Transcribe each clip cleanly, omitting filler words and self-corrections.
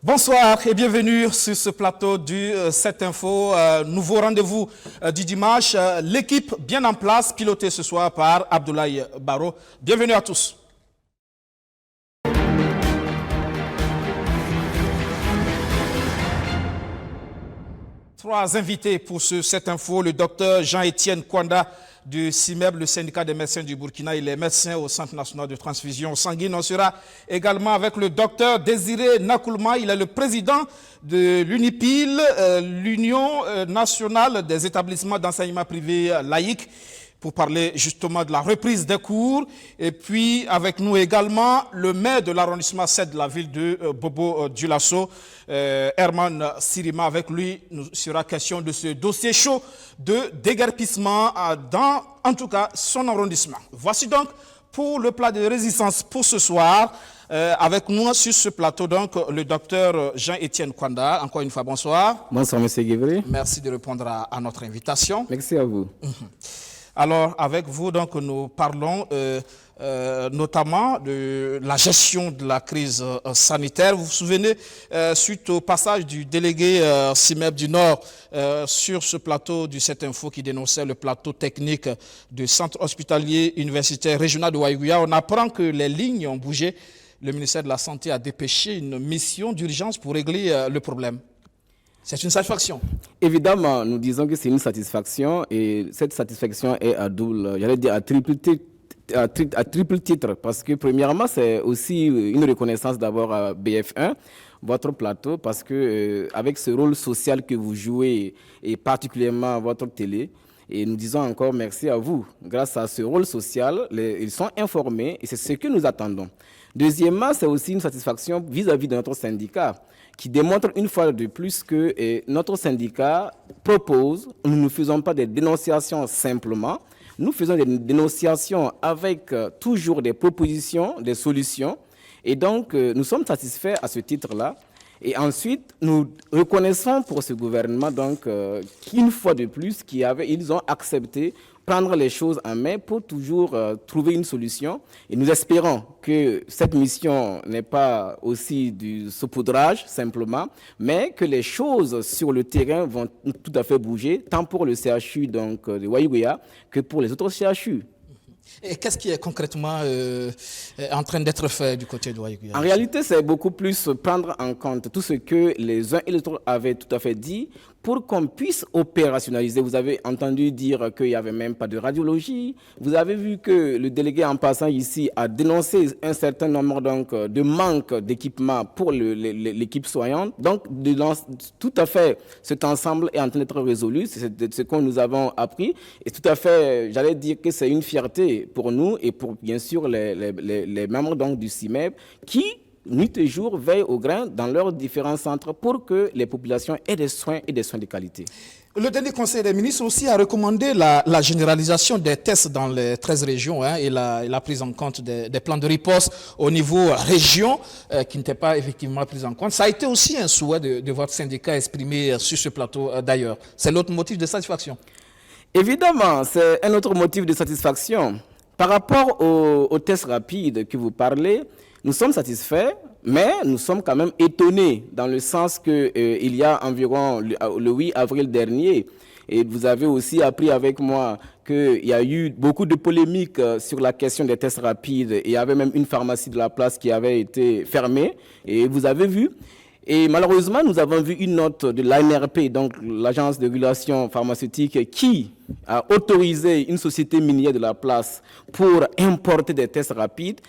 Bonsoir et bienvenue sur ce plateau du 7 Info. Nouveau rendez-vous du dimanche. L'équipe bien en place, pilotée ce soir par Abdoulaye Baro. Bienvenue à tous. Trois invités pour ce 7 Info. Le docteur Jean-Étienne Kwanda du CIMEB, le syndicat des médecins du Burkina. Il est médecin au Centre national de transfusion sanguine. On sera également avec le docteur Désiré Nakoulma. Il est le président de l'UNIPIL, l'Union nationale des établissements d'enseignement privé laïque, pour parler justement de la reprise des cours. Et puis avec nous également le maire de l'arrondissement 7 de la ville de Bobo-Dioulasso, Herman Sirima. Avec lui, nous sera question de ce dossier chaud de déguerpissement dans, en tout cas, son arrondissement. Voici donc pour le plat de résistance pour ce soir. Avec moi sur ce plateau, donc, le docteur Jean-Étienne Kwanda. Encore une fois, bonsoir. Bonsoir, M. Guévré. Merci de répondre à notre invitation. Merci à vous. Alors, avec vous, donc, nous parlons notamment de la gestion de la crise sanitaire. Vous vous souvenez, suite au passage du délégué CIMEB du Nord sur ce plateau du 7 Info qui dénonçait le plateau technique du centre hospitalier universitaire régional de Waïgouya, on apprend que les lignes ont bougé. Le ministère de la Santé a dépêché une mission d'urgence pour régler le problème. C'est une satisfaction. Évidemment, nous disons que c'est une satisfaction et cette satisfaction est à double, j'allais dire à triple titre, parce que premièrement, c'est aussi une reconnaissance d'abord à BF1, votre plateau, parce que avec ce rôle social que vous jouez et particulièrement votre télé, et nous disons encore merci à vous. Grâce à ce rôle social, ils sont informés et c'est ce que nous attendons. Deuxièmement, c'est aussi une satisfaction vis-à-vis de notre syndicat, qui démontre une fois de plus que notre syndicat propose, nous ne faisons pas des dénonciations simplement, nous faisons des dénonciations avec toujours des propositions, des solutions, et donc nous sommes satisfaits à ce titre-là. Et ensuite, nous reconnaissons pour ce gouvernement donc qu'une fois de plus, ils ont accepté prendre les choses en main pour toujours trouver une solution. Et nous espérons que cette mission n'est pas aussi du saupoudrage simplement, mais que les choses sur le terrain vont tout à fait bouger, tant pour le CHU donc, de Waïgouya que pour les autres CHU. Et qu'est-ce qui est concrètement en train d'être fait du côté de Waïgouya? En réalité, c'est beaucoup plus prendre en compte tout ce que les uns et les autres avaient tout à fait dit pour qu'on puisse opérationnaliser. Vous avez entendu dire qu'il n'y avait même pas de radiologie. Vous avez vu que le délégué en passant ici a dénoncé un certain nombre donc, de manques d'équipement pour l'équipe soignante. Donc, tout à fait, cet ensemble est en train d'être résolu. C'est ce que nous avons appris. Et tout à fait, j'allais dire que c'est une fierté pour nous et pour, bien sûr, les membres donc, du CIMEB qui, nuit et jour, veillent au grain dans leurs différents centres pour que les populations aient des soins et des soins de qualité. Le dernier Conseil des ministres aussi a recommandé la généralisation des tests dans les 13 régions et la prise en compte des plans de riposte au niveau région qui n'étaient pas effectivement pris en compte. Ça a été aussi un souhait de votre syndicat exprimé sur ce plateau d'ailleurs. C'est l'autre motif de satisfaction. Évidemment, c'est un autre motif de satisfaction. Par rapport aux tests rapides que vous parlez, nous sommes satisfaits, mais nous sommes quand même étonnés dans le sens qu'il y a environ le 8 avril dernier, et vous avez aussi appris avec moi qu'il y a eu beaucoup de polémiques sur la question des tests rapides, et il y avait même une pharmacie de la place qui avait été fermée, et vous avez vu. Et malheureusement, nous avons vu une note de l'ANRP, donc l'Agence de régulation pharmaceutique, qui a autorisé une société minière de la place pour importer des tests rapides.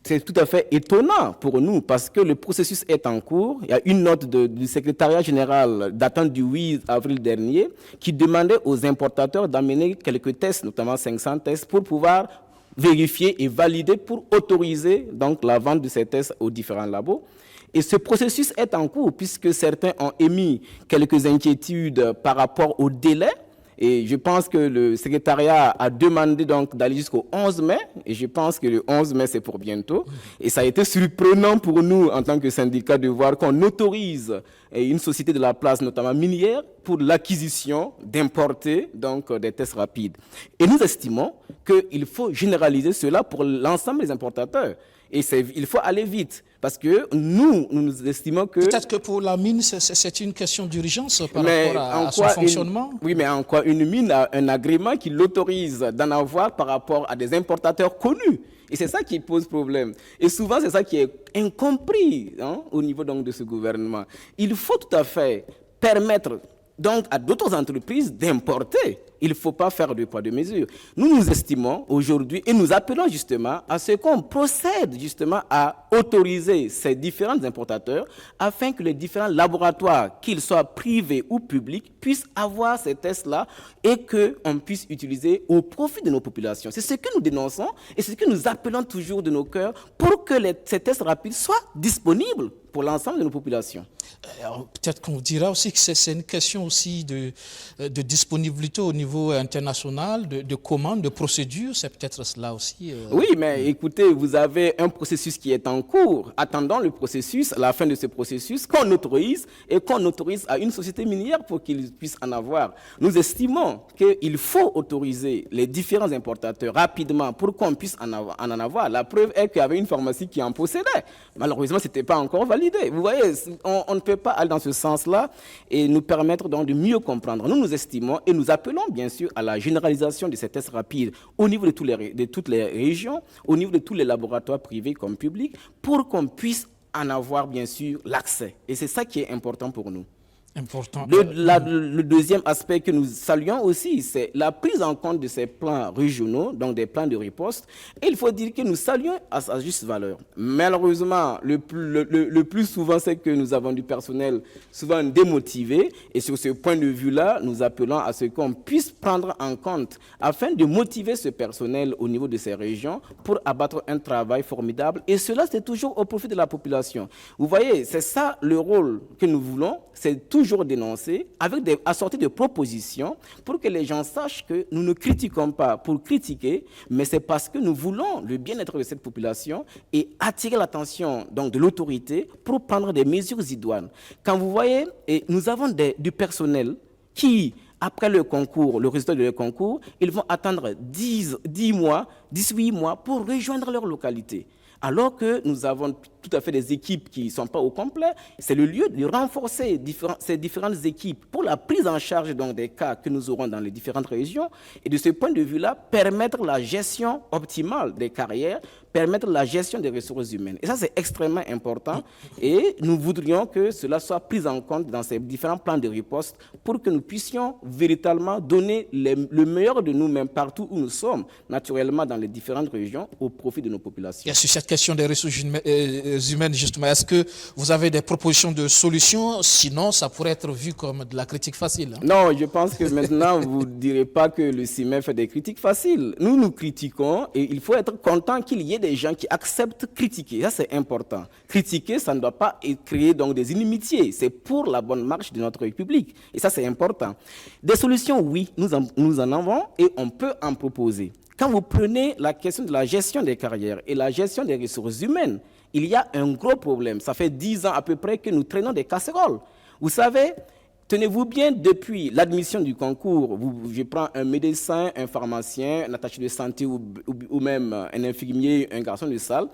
C'est tout à fait étonnant pour nous parce que le processus est en cours. Il y a une note du secrétariat général datant du 8 avril dernier qui demandait aux importateurs d'amener quelques tests, notamment 500 tests, pour pouvoir vérifier et valider pour autoriser donc la vente de ces tests aux différents labos. Et ce processus est en cours puisque certains ont émis quelques inquiétudes par rapport au délai. Et je pense que le secrétariat a demandé donc d'aller jusqu'au 11 mai. Et je pense que le 11 mai, c'est pour bientôt. Et ça a été surprenant pour nous, en tant que syndicat, de voir qu'on autorise une société de la place, notamment minière, pour l'acquisition d'importer donc des tests rapides. Et nous estimons qu'il faut généraliser cela pour l'ensemble des importateurs. Et il faut aller vite. Parce que nous estimons que... Peut-être que pour la mine, c'est une question d'urgence par rapport à son fonctionnement. Oui, mais en quoi une mine a un agrément qui l'autorise d'en avoir par rapport à des importateurs connus. Et c'est ça qui pose problème. Et souvent, c'est ça qui est incompris au niveau donc, de ce gouvernement. Il faut tout à fait permettre donc, à d'autres entreprises d'importer. Il ne faut pas faire de poids de mesure. Nous estimons aujourd'hui et nous appelons justement à ce qu'on procède justement à autoriser ces différents importateurs afin que les différents laboratoires, qu'ils soient privés ou publics, puissent avoir ces tests-là et qu'on puisse utiliser au profit de nos populations. C'est ce que nous dénonçons et c'est ce que nous appelons toujours de nos cœurs pour que ces tests rapides soient disponibles pour l'ensemble de nos populations. Peut-être qu'on dira aussi que c'est une question aussi de disponibilité au niveau international, de commandes, de procédures, c'est peut-être cela aussi. Oui, mais écoutez, vous avez un processus qui est en cours. Attendons le processus, à la fin de ce processus, qu'on autorise et qu'on autorise à une société minière pour qu'ils puissent en avoir. Nous estimons qu'il faut autoriser les différents importateurs rapidement pour qu'on puisse en avoir. La preuve est qu'il y avait une pharmacie qui en possédait. Malheureusement, ce n'était pas encore validé. Vous voyez, on ne peut pas aller dans ce sens-là et nous permettre donc de mieux comprendre. Nous estimons et nous appelons bien sûr à la généralisation de ces tests rapides au niveau de toutes les régions, au niveau de tous les laboratoires privés comme publics, pour qu'on puisse en avoir bien sûr l'accès. Et c'est ça qui est important pour nous. Important. Le deuxième aspect que nous saluons aussi, c'est la prise en compte de ces plans régionaux, donc des plans de riposte. Et il faut dire que nous saluons à sa juste valeur. Malheureusement, le plus souvent, c'est que nous avons du personnel souvent démotivé. Et sur ce point de vue-là, nous appelons à ce qu'on puisse prendre en compte afin de motiver ce personnel au niveau de ces régions pour abattre un travail formidable. Et cela, c'est toujours au profit de la population. Vous voyez, c'est ça le rôle que nous voulons, c'est toujours dénoncer, assorti de propositions pour que les gens sachent que nous ne critiquons pas pour critiquer, mais c'est parce que nous voulons le bien-être de cette population et attirer l'attention donc de l'autorité pour prendre des mesures idoines. Quand vous voyez, nous avons du personnel qui, après le concours, le résultat de leur concours, ils vont attendre 18 mois pour rejoindre leur localité. Alors que nous avons tout à fait des équipes qui ne sont pas au complet, c'est le lieu de renforcer ces différentes équipes pour la prise en charge donc, des cas que nous aurons dans les différentes régions et de ce point de vue-là, permettre la gestion optimale des carrières, permettre la gestion des ressources humaines. Et ça, c'est extrêmement important et nous voudrions que cela soit pris en compte dans ces différents plans de riposte pour que nous puissions véritablement donner le meilleur de nous-mêmes partout où nous sommes, naturellement dans les différentes régions, au profit de nos populations. Et sur cette question des ressources humaines, justement, est-ce que vous avez des propositions de solutions? Sinon, ça pourrait être vu comme de la critique facile. Non, je pense que maintenant, vous ne direz pas que le CIMEF fait des critiques faciles. Nous critiquons et il faut être content qu'il y ait des gens qui acceptent critiquer. Ça, c'est important. Critiquer, ça ne doit pas créer donc, des inimitiés. C'est pour la bonne marche de notre République. Et ça, c'est important. Des solutions, oui, nous en avons et on peut en proposer. Quand vous prenez la question de la gestion des carrières et la gestion des ressources humaines, il y a un gros problème. Ça fait 10 ans à peu près que nous traînons des casseroles. Vous savez, tenez-vous bien, depuis l'admission du concours, je prends un médecin, un pharmacien, un attaché de santé ou même un infirmier, un garçon de salle.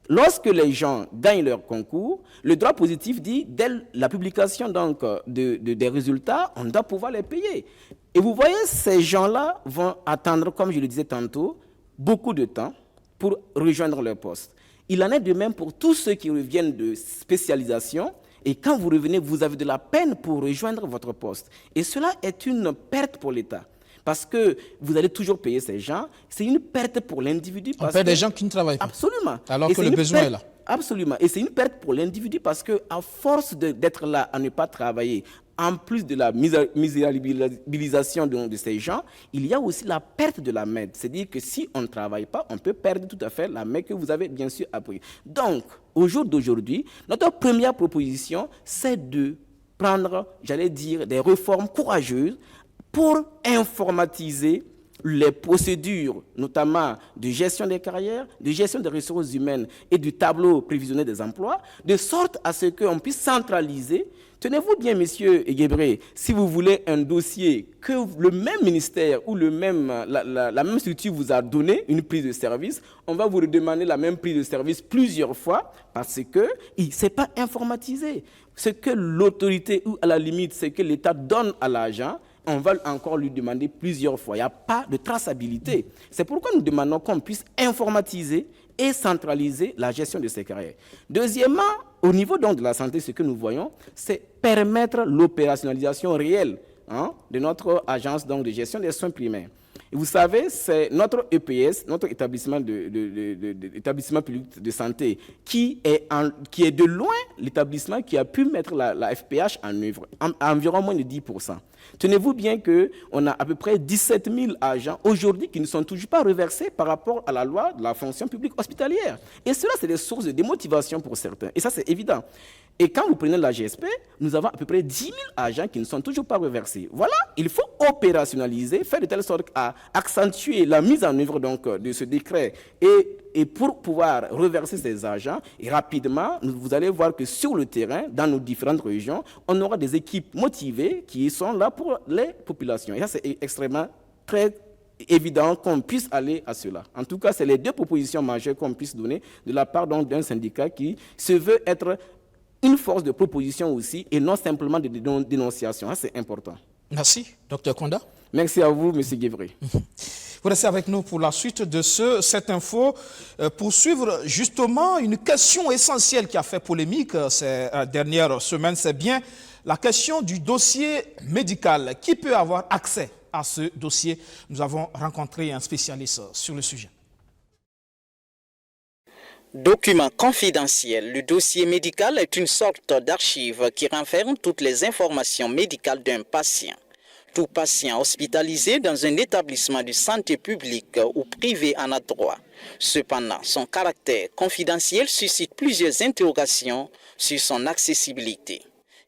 Lorsque les gens gagnent leur concours, le droit positif dit, dès la publication donc, des résultats, on doit pouvoir les payer. Et vous voyez, ces gens-là vont attendre, comme je le disais tantôt, beaucoup de temps pour rejoindre leur poste. Il en est de même pour tous ceux qui reviennent de spécialisation. Et quand vous revenez, vous avez de la peine pour rejoindre votre poste. Et cela est une perte pour l'État. Parce que vous allez toujours payer ces gens. C'est une perte pour l'individu. On paie des gens qui ne travaillent pas. Absolument. Alors que le besoin est là. Absolument. Et c'est une perte pour l'individu parce qu'à force d'être là à ne pas travailler, en plus de la misérabilisation de ces gens, il y a aussi la perte de la main. C'est-à-dire que si on ne travaille pas, on peut perdre tout à fait la main que vous avez bien sûr appris. Donc, au jour d'aujourd'hui, notre première proposition, c'est de prendre, j'allais dire, des réformes courageuses pour informatiser les procédures, notamment de gestion des carrières, de gestion des ressources humaines et du tableau prévisionnel des emplois, de sorte à ce qu'on puisse centraliser Tenez-vous bien, monsieur Guébré, si vous voulez un dossier que le même ministère ou la même structure vous a donné une prise de service, on va vous redemander la même prise de service plusieurs fois parce que ce n'est pas informatisé. Ce que l'autorité ou à la limite, ce que l'État donne à l'agent, on va encore lui demander plusieurs fois. Il n'y a pas de traçabilité. C'est pourquoi nous demandons qu'on puisse informatiser et centraliser la gestion de ces carrières. Deuxièmement, au niveau donc de la santé, ce que nous voyons, c'est permettre l'opérationnalisation réelle de notre agence donc, de gestion des soins primaires. Et vous savez, c'est notre EPS, notre établissement public de santé, qui est de loin l'établissement qui a pu mettre la FPH en œuvre, à environ moins de 10%. Tenez-vous bien qu'on a à peu près 17 000 agents aujourd'hui qui ne sont toujours pas reversés par rapport à la loi de la fonction publique hospitalière. Et cela, c'est des sources de démotivation pour certains. Et ça, c'est évident. Et quand vous prenez la GSP, nous avons à peu près 10 000 agents qui ne sont toujours pas reversés. Voilà, il faut opérationnaliser, faire de telle sorte à accentuer la mise en œuvre donc, de ce décret. Et pour pouvoir reverser ces agents, et rapidement, vous allez voir que sur le terrain, dans nos différentes régions, on aura des équipes motivées qui sont là pour les populations. Et ça, c'est extrêmement très évident qu'on puisse aller à cela. En tout cas, c'est les deux propositions majeures qu'on puisse donner de la part d'un syndicat qui se veut être une force de proposition aussi et non simplement de dénonciation. Ça, c'est important. Merci, Dr Kwanda. Merci à vous, M. Guévré. Vous restez avec nous pour la suite de cette info. Pour suivre justement une question essentielle qui a fait polémique ces dernières semaines, c'est bien la question du dossier médical. Qui peut avoir accès à ce dossier? Nous avons rencontré un spécialiste sur le sujet. Document confidentiel, le dossier médical est une sorte d'archive qui renferme toutes les informations médicales d'un patient. Tout patient hospitalisé dans un établissement de santé publique ou privé en a droit. Cependant, son caractère confidentiel suscite plusieurs interrogations sur son accessibilité.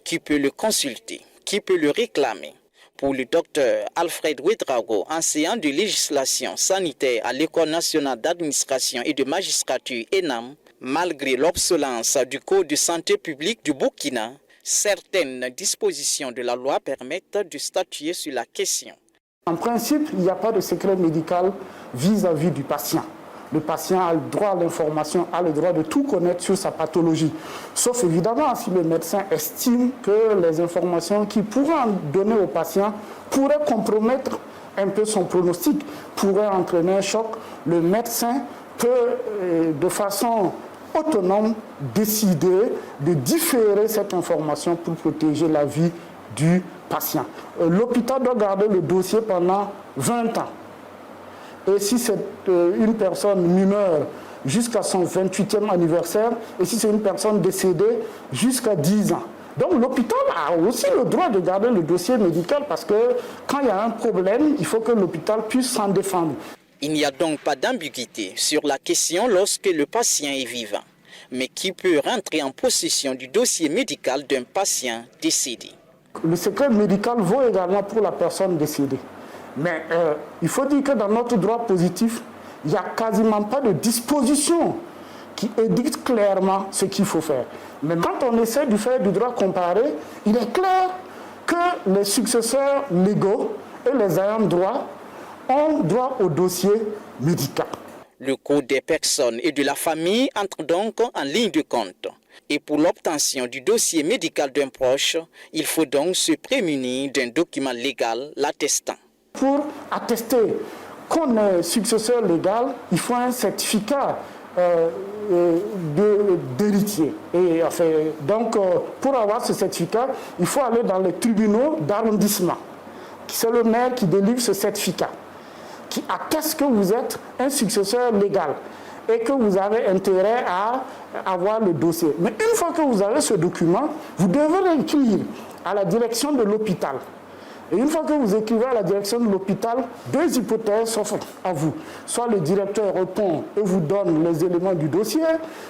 Qui peut le consulter? Qui peut le réclamer? Pour le docteur Alfred Ouedraogo, enseignant de législation sanitaire à l'École nationale d'administration et de magistrature ENAM, malgré l'obsolescence du Code de santé publique du Burkina, certaines dispositions de la loi permettent de statuer sur la question. En principe, il n'y a pas de secret médical vis-à-vis du patient. Le patient a le droit à l'information, a le droit de tout connaître sur sa pathologie. Sauf évidemment si le médecin estime que les informations qu'il pourra donner au patient pourraient compromettre un peu son pronostic, pourraient entraîner un choc. Le médecin peut, de façon autonome, décider de différer cette information pour protéger la vie du patient. L'hôpital doit garder le dossier pendant 20 ans. Et si c'est une personne mineure, jusqu'à son 28e anniversaire, et si c'est une personne décédée, jusqu'à 10 ans. Donc l'hôpital a aussi le droit de garder le dossier médical parce que quand il y a un problème, il faut que l'hôpital puisse s'en défendre. Il n'y a donc pas d'ambiguïté sur la question lorsque le patient est vivant. Mais qui peut rentrer en possession du dossier médical d'un patient décédé? Le secret médical vaut également pour la personne décédée. Mais il faut dire que dans notre droit positif, il n'y a quasiment pas de disposition qui édicte clairement ce qu'il faut faire. Mais quand on essaie de faire du droit comparé, il est clair que les successeurs légaux et les ayants droit ont droit au dossier médical. Le Code des personnes et de la famille entre donc en ligne de compte. Et pour l'obtention du dossier médical d'un proche, il faut donc se prémunir d'un document légal l'attestant. Pour attester qu'on est successeur légal, il faut un certificat d'héritier. Donc, pour avoir ce certificat, il faut aller dans les tribunaux d'arrondissement. C'est le maire qui délivre ce certificat, qui atteste que vous êtes un successeur légal et que vous avez intérêt à avoir le dossier. Mais une fois que vous avez ce document, vous devez l'écrire à la direction de l'hôpital. Et une fois que vous écrivez à la direction de l'hôpital, deux hypothèses s'offrent à vous. Soit le directeur répond et vous donne les éléments du dossier,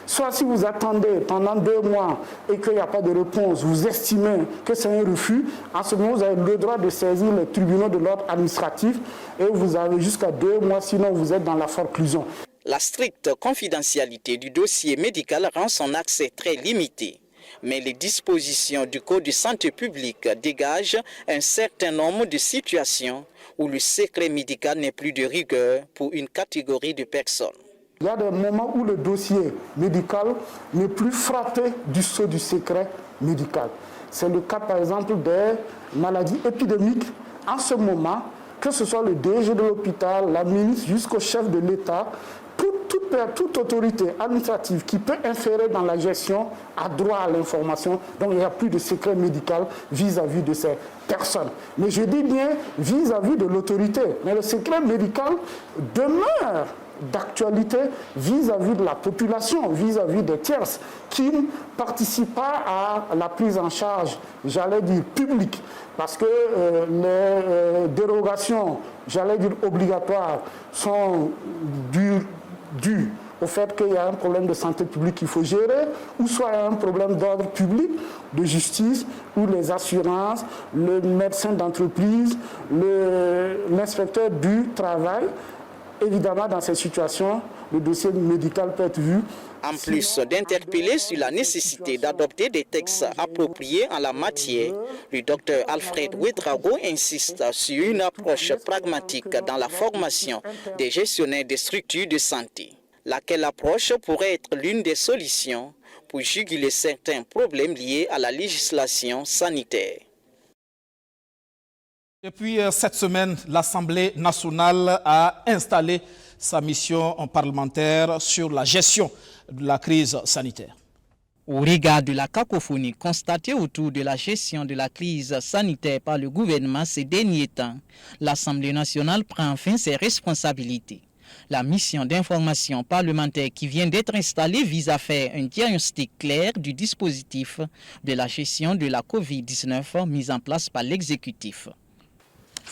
soit si vous attendez pendant 2 mois et qu'il n'y a pas de réponse, vous estimez que c'est un refus, en ce moment vous avez le droit de saisir les tribunaux de l'ordre administratif et vous avez jusqu'à 2 mois, sinon vous êtes dans la forclusion. La stricte confidentialité du dossier médical rend son accès très limité. Mais les dispositions du Code de santé publique dégagent un certain nombre de situations où le secret médical n'est plus de rigueur pour une catégorie de personnes. Il y a des moments où le dossier médical n'est plus frappé du sceau du secret médical. C'est le cas par exemple des maladies épidémiques. En ce moment, que ce soit le DG de l'hôpital, la ministre jusqu'au chef de l'État, toute autorité administrative qui peut inférer dans la gestion a droit à l'information. Donc il n'y a plus de secret médical vis-à-vis de ces personnes. Mais je dis bien vis-à-vis de l'autorité. Mais le secret médical demeure d'actualité vis-à-vis de la population, vis-à-vis des tierces qui ne participent pas à la prise en charge, j'allais dire, publique. Parce que les dérogations, j'allais dire, obligatoires sont dues au fait qu'il y a un problème de santé publique qu'il faut gérer, ou soit un problème d'ordre public, de justice, où les assurances, le médecin d'entreprise, l'inspecteur du travail. Évidemment, dans ces situations, le dossier médical peut être vu. En plus d'interpeller sur la nécessité d'adopter des textes appropriés en la matière, le docteur Alfred Ouedraogo insiste sur une approche pragmatique dans la formation des gestionnaires des structures de santé. Laquelle approche pourrait être l'une des solutions pour juguler certains problèmes liés à la législation sanitaire. Depuis cette semaine, l'Assemblée nationale a installé sa mission parlementaire sur la gestion de la crise sanitaire. Au regard de la cacophonie constatée autour de la gestion de la crise sanitaire par le gouvernement ces derniers temps, l'Assemblée nationale prend enfin ses responsabilités. La mission d'information parlementaire qui vient d'être installée vise à faire un diagnostic clair du dispositif de la gestion de la COVID-19 mis en place par l'exécutif.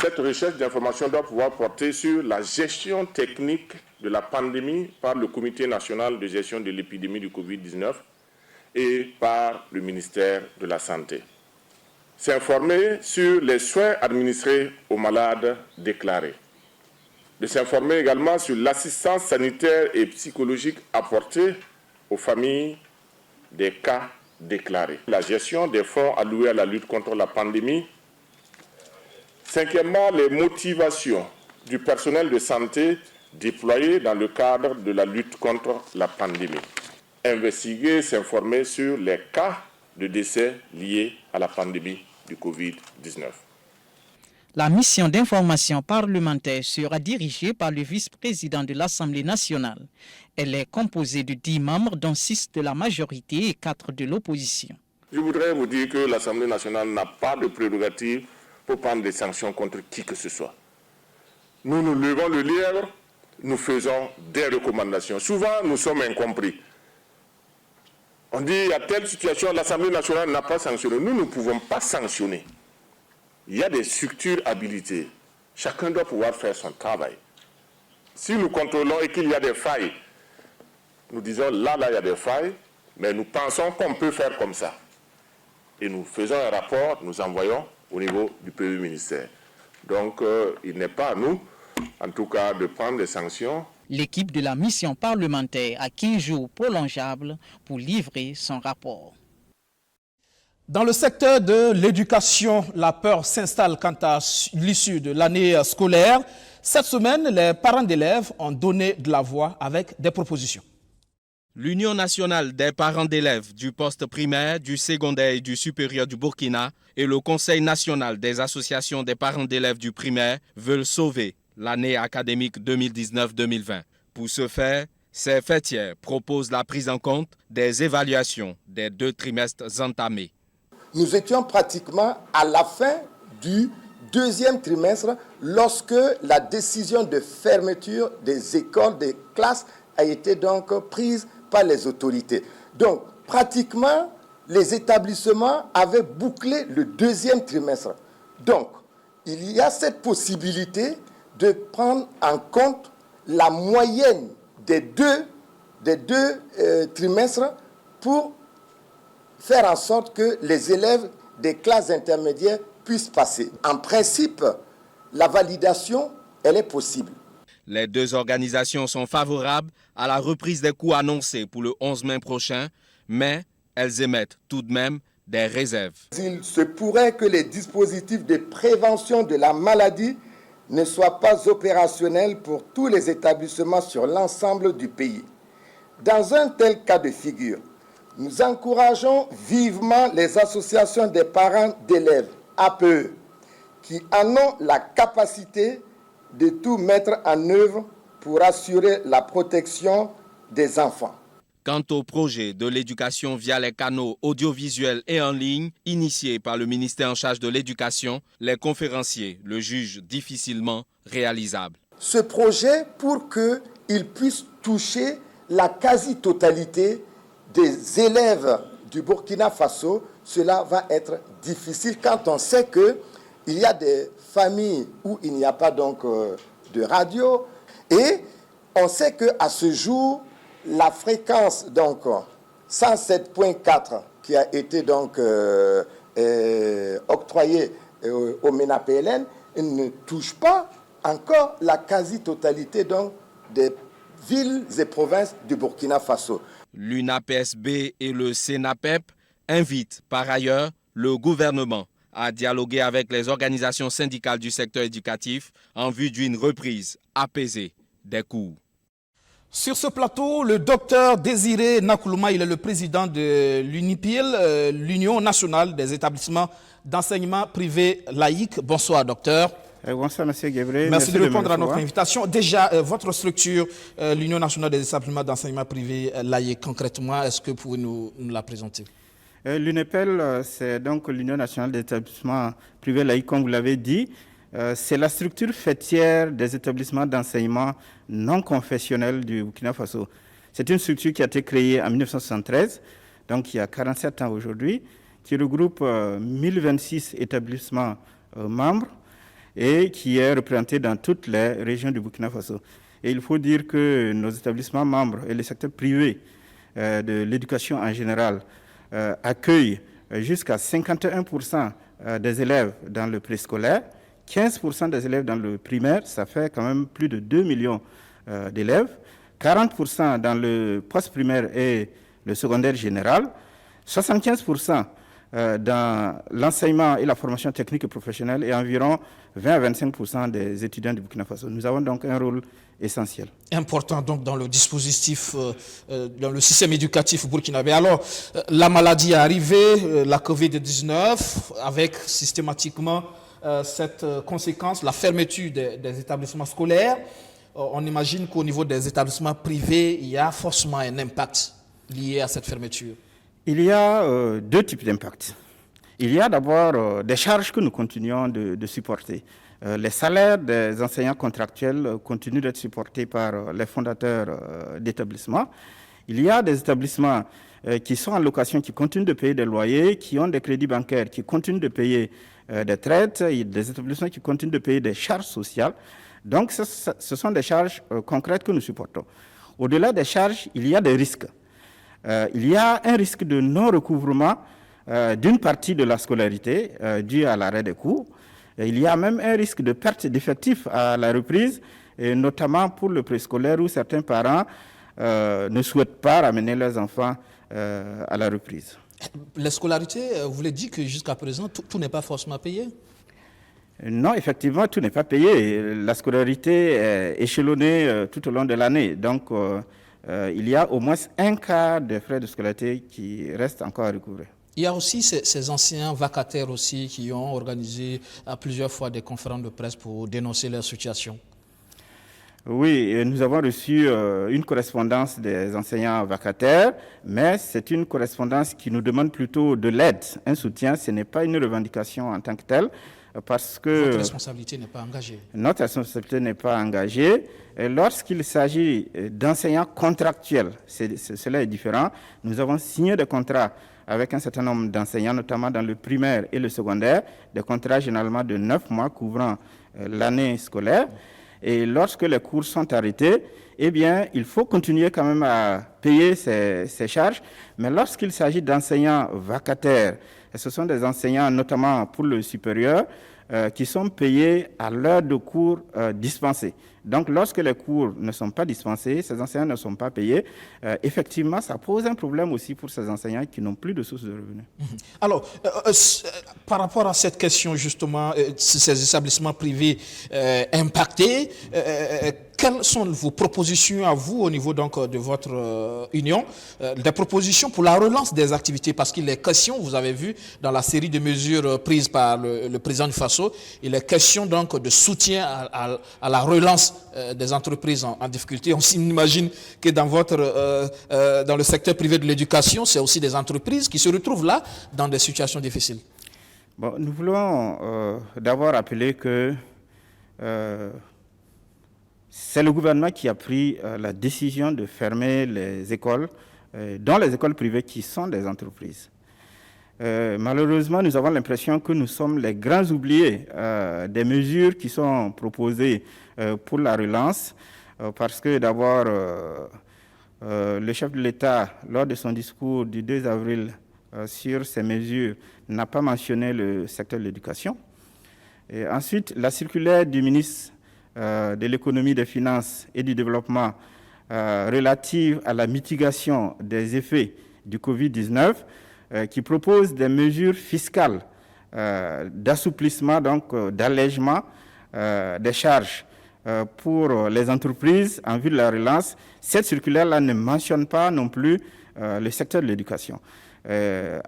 Cette recherche d'information doit pouvoir porter sur la gestion technique de la pandémie par le Comité national de gestion de l'épidémie du Covid-19 et par le ministère de la Santé. S'informer sur les soins administrés aux malades déclarés. De s'informer également sur l'assistance sanitaire et psychologique apportée aux familles des cas déclarés. La gestion des fonds alloués à la lutte contre la pandémie. Cinquièmement, les motivations du personnel de santé déployé dans le cadre de la lutte contre la pandémie. Investiguer, s'informer sur les cas de décès liés à la pandémie du Covid-19. La mission d'information parlementaire sera dirigée par le vice-président de l'Assemblée nationale. Elle est composée de 10 membres, dont 6 de la majorité et 4 de l'opposition. Je voudrais vous dire que l'Assemblée nationale n'a pas de prérogative pour prendre des sanctions contre qui que ce soit. Nous levons le lièvre, nous faisons des recommandations. Souvent, nous sommes incompris. On dit, il y a telle situation, l'Assemblée nationale n'a pas sanctionné. Nous ne pouvons pas sanctionner. Il y a des structures habilitées. Chacun doit pouvoir faire son travail. Si nous contrôlons et qu'il y a des failles, nous disons, là, il y a des failles, mais nous pensons qu'on peut faire comme ça. Et nous faisons un rapport, nous envoyons au niveau du Premier ministère. Donc, il n'est pas à nous, en tout cas, de prendre des sanctions. L'équipe de la mission parlementaire a 15 jours prolongeables pour livrer son rapport. Dans le secteur de l'éducation, la peur s'installe quant à l'issue de l'année scolaire. Cette semaine, les parents d'élèves ont donné de la voix avec des propositions. L'Union nationale des parents d'élèves du poste primaire, du secondaire et du supérieur du Burkina et le Conseil national des associations des parents d'élèves du primaire veulent sauver l'année académique 2019-2020. Pour ce faire, ces fêtières proposent la prise en compte des évaluations des 2 trimestres entamés. Nous étions pratiquement à la fin du 2e trimestre lorsque la décision de fermeture des écoles, des classes a été donc prise par les autorités. Donc, pratiquement, les établissements avaient bouclé le 2e trimestre. Donc, il y a cette possibilité de prendre en compte la moyenne des deux trimestres pour faire en sorte que les élèves des classes intermédiaires puissent passer. En principe, la validation, elle est possible. Les 2 organisations sont favorables à la reprise des cours annoncés pour le 11 mai prochain, mais elles émettent tout de même des réserves. Il se pourrait que les dispositifs de prévention de la maladie ne soient pas opérationnels pour tous les établissements sur l'ensemble du pays. Dans un tel cas de figure, nous encourageons vivement les associations des parents d'élèves, APE, qui en ont la capacité de tout mettre en œuvre pour assurer la protection des enfants. Quant au projet de l'éducation via les canaux audiovisuels et en ligne, initié par le ministère en charge de l'éducation, les conférenciers le jugent difficilement réalisable. Ce projet, pour qu'il puisse toucher la quasi-totalité des élèves du Burkina Faso, cela va être difficile quand on sait qu'il y a des familles où il n'y a pas donc de radio et on sait qu'à ce jour, la fréquence donc 107.4 qui a été donc octroyée au MENA-PLN ne touche pas encore la quasi-totalité donc des villes et provinces du Burkina Faso. L'UNAPSB et le SENAPEP invitent par ailleurs le gouvernement à dialoguer avec les organisations syndicales du secteur éducatif en vue d'une reprise apaisée des cours. Sur ce plateau, le docteur Désiré Nakoulouma, il est le président de l'UNIPIL, l'Union nationale des établissements d'enseignement privé laïque. Bonsoir, docteur. Bonsoir, M. Guébré. Merci de répondre à notre invitation. Déjà, votre structure, l'Union nationale des établissements d'enseignement privé laïque, concrètement, est-ce que vous pouvez nous la présenter? L'UNEPEL, c'est donc l'Union nationale des établissements privés laïques, comme vous l'avez dit. C'est la structure faîtière des établissements d'enseignement non confessionnels du Burkina Faso. C'est une structure qui a été créée en 1973, donc il y a 47 ans aujourd'hui, qui regroupe 1026 établissements membres et qui est représentée dans toutes les régions du Burkina Faso. Et il faut dire que nos établissements membres et le secteur privé de l'éducation en général accueillent jusqu'à 51% des élèves dans le préscolaire, 15% des élèves dans le primaire, ça fait quand même plus de 2 millions d'élèves, 40% dans le post-primaire et le secondaire général, 75% dans l'enseignement et la formation technique et professionnelle et environ 20 à 25% des étudiants du Burkina Faso. Nous avons donc un rôle essentiel. Important donc dans le dispositif, dans le système éducatif burkinabé. Alors, la maladie est arrivée, la Covid-19, avec systématiquement cette conséquence, la fermeture des établissements scolaires. On imagine qu'au niveau des établissements privés, il y a forcément un impact lié à cette fermeture. Il y a deux types d'impacts. Il y a d'abord des charges que nous continuons de supporter. Les salaires des enseignants contractuels continuent d'être supportés par les fondateurs d'établissements. Il y a des établissements qui sont en location, qui continuent de payer des loyers, qui ont des crédits bancaires, qui continuent de payer des traites, il y a des établissements qui continuent de payer des charges sociales. Donc, ce sont des charges concrètes que nous supportons. Au-delà des charges, il y a des risques. Il y a un risque de non-recouvrement d'une partie de la scolarité due à l'arrêt des cours. Et il y a même un risque de perte d'effectifs à la reprise, et notamment pour le préscolaire où certains parents ne souhaitent pas ramener leurs enfants à la reprise. La scolarité, vous voulez dire que jusqu'à présent, tout n'est pas forcément payé? Non, effectivement, tout n'est pas payé. La scolarité est échelonnée tout au long de l'année. Donc, il y a au moins un quart des frais de scolarité qui restent encore à recouvrer. Il y a aussi ces anciens vacataires aussi qui ont organisé à plusieurs fois des conférences de presse pour dénoncer leur situation. Oui, nous avons reçu une correspondance des enseignants vacataires, mais c'est une correspondance qui nous demande plutôt de l'aide, un soutien. Ce n'est pas une revendication en tant que telle, parce que... Votre responsabilité n'est pas engagée. Notre responsabilité n'est pas engagée. Lorsqu'il s'agit d'enseignants contractuels, cela est différent. Nous avons signé des contrats avec un certain nombre d'enseignants, notamment dans le primaire et le secondaire, des contrats généralement de 9 mois couvrant l'année scolaire. Et lorsque les cours sont arrêtés, eh bien, il faut continuer quand même à payer ces charges. Mais lorsqu'il s'agit d'enseignants vacataires, et ce sont des enseignants notamment pour le supérieur, qui sont payés à l'heure de cours dispensés. Donc, lorsque les cours ne sont pas dispensés, ces enseignants ne sont pas payés, effectivement, ça pose un problème aussi pour ces enseignants qui n'ont plus de sources de revenus. Alors, par rapport à cette question, justement, ces établissements privés impactés, quelles sont vos propositions à vous au niveau donc, de votre union, des propositions pour la relance des activités? Parce qu'il est question, vous avez vu, dans la série de mesures prises par le président du Faso, il est question donc de soutien à la relance des entreprises en difficulté. On s'imagine que dans le secteur privé de l'éducation, c'est aussi des entreprises qui se retrouvent là dans des situations difficiles. Bon, nous voulons d'abord rappeler que c'est le gouvernement qui a pris la décision de fermer les écoles, dont les écoles privées qui sont des entreprises. Malheureusement, nous avons l'impression que nous sommes les grands oubliés des mesures qui sont proposées pour la relance, parce que d'abord, le chef de l'État, lors de son discours du 2 avril sur ces mesures, n'a pas mentionné le secteur de l'éducation. Et ensuite, la circulaire du ministre de l'économie, des finances et du développement relative à la mitigation des effets du Covid-19, qui propose des mesures fiscales d'assouplissement, donc d'allègement des charges pour les entreprises en vue de la relance. Cette circulaire-là ne mentionne pas non plus le secteur de l'éducation.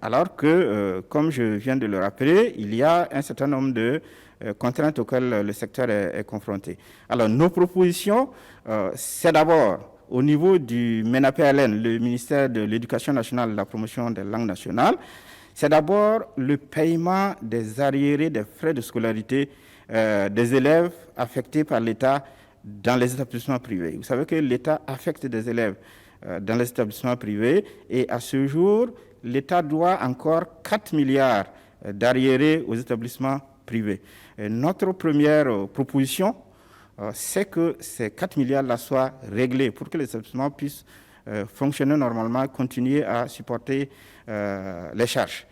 Alors que, comme je viens de le rappeler, il y a un certain nombre de contraintes auxquelles le secteur est confronté. Alors, nos propositions, c'est d'abord au niveau du MENAPLN, le ministère de l'Éducation nationale et de la promotion des langues nationales, c'est d'abord le paiement des arriérés des frais de scolarité des élèves affectés par l'État dans les établissements privés. Vous savez que l'État affecte des élèves dans les établissements privés et à ce jour, l'État doit encore 4 milliards d'arriérés aux établissements privés. Et notre première proposition, c'est que ces 4 milliards-là soient réglés pour que les établissements puissent fonctionner normalement, continuer à supporter les charges.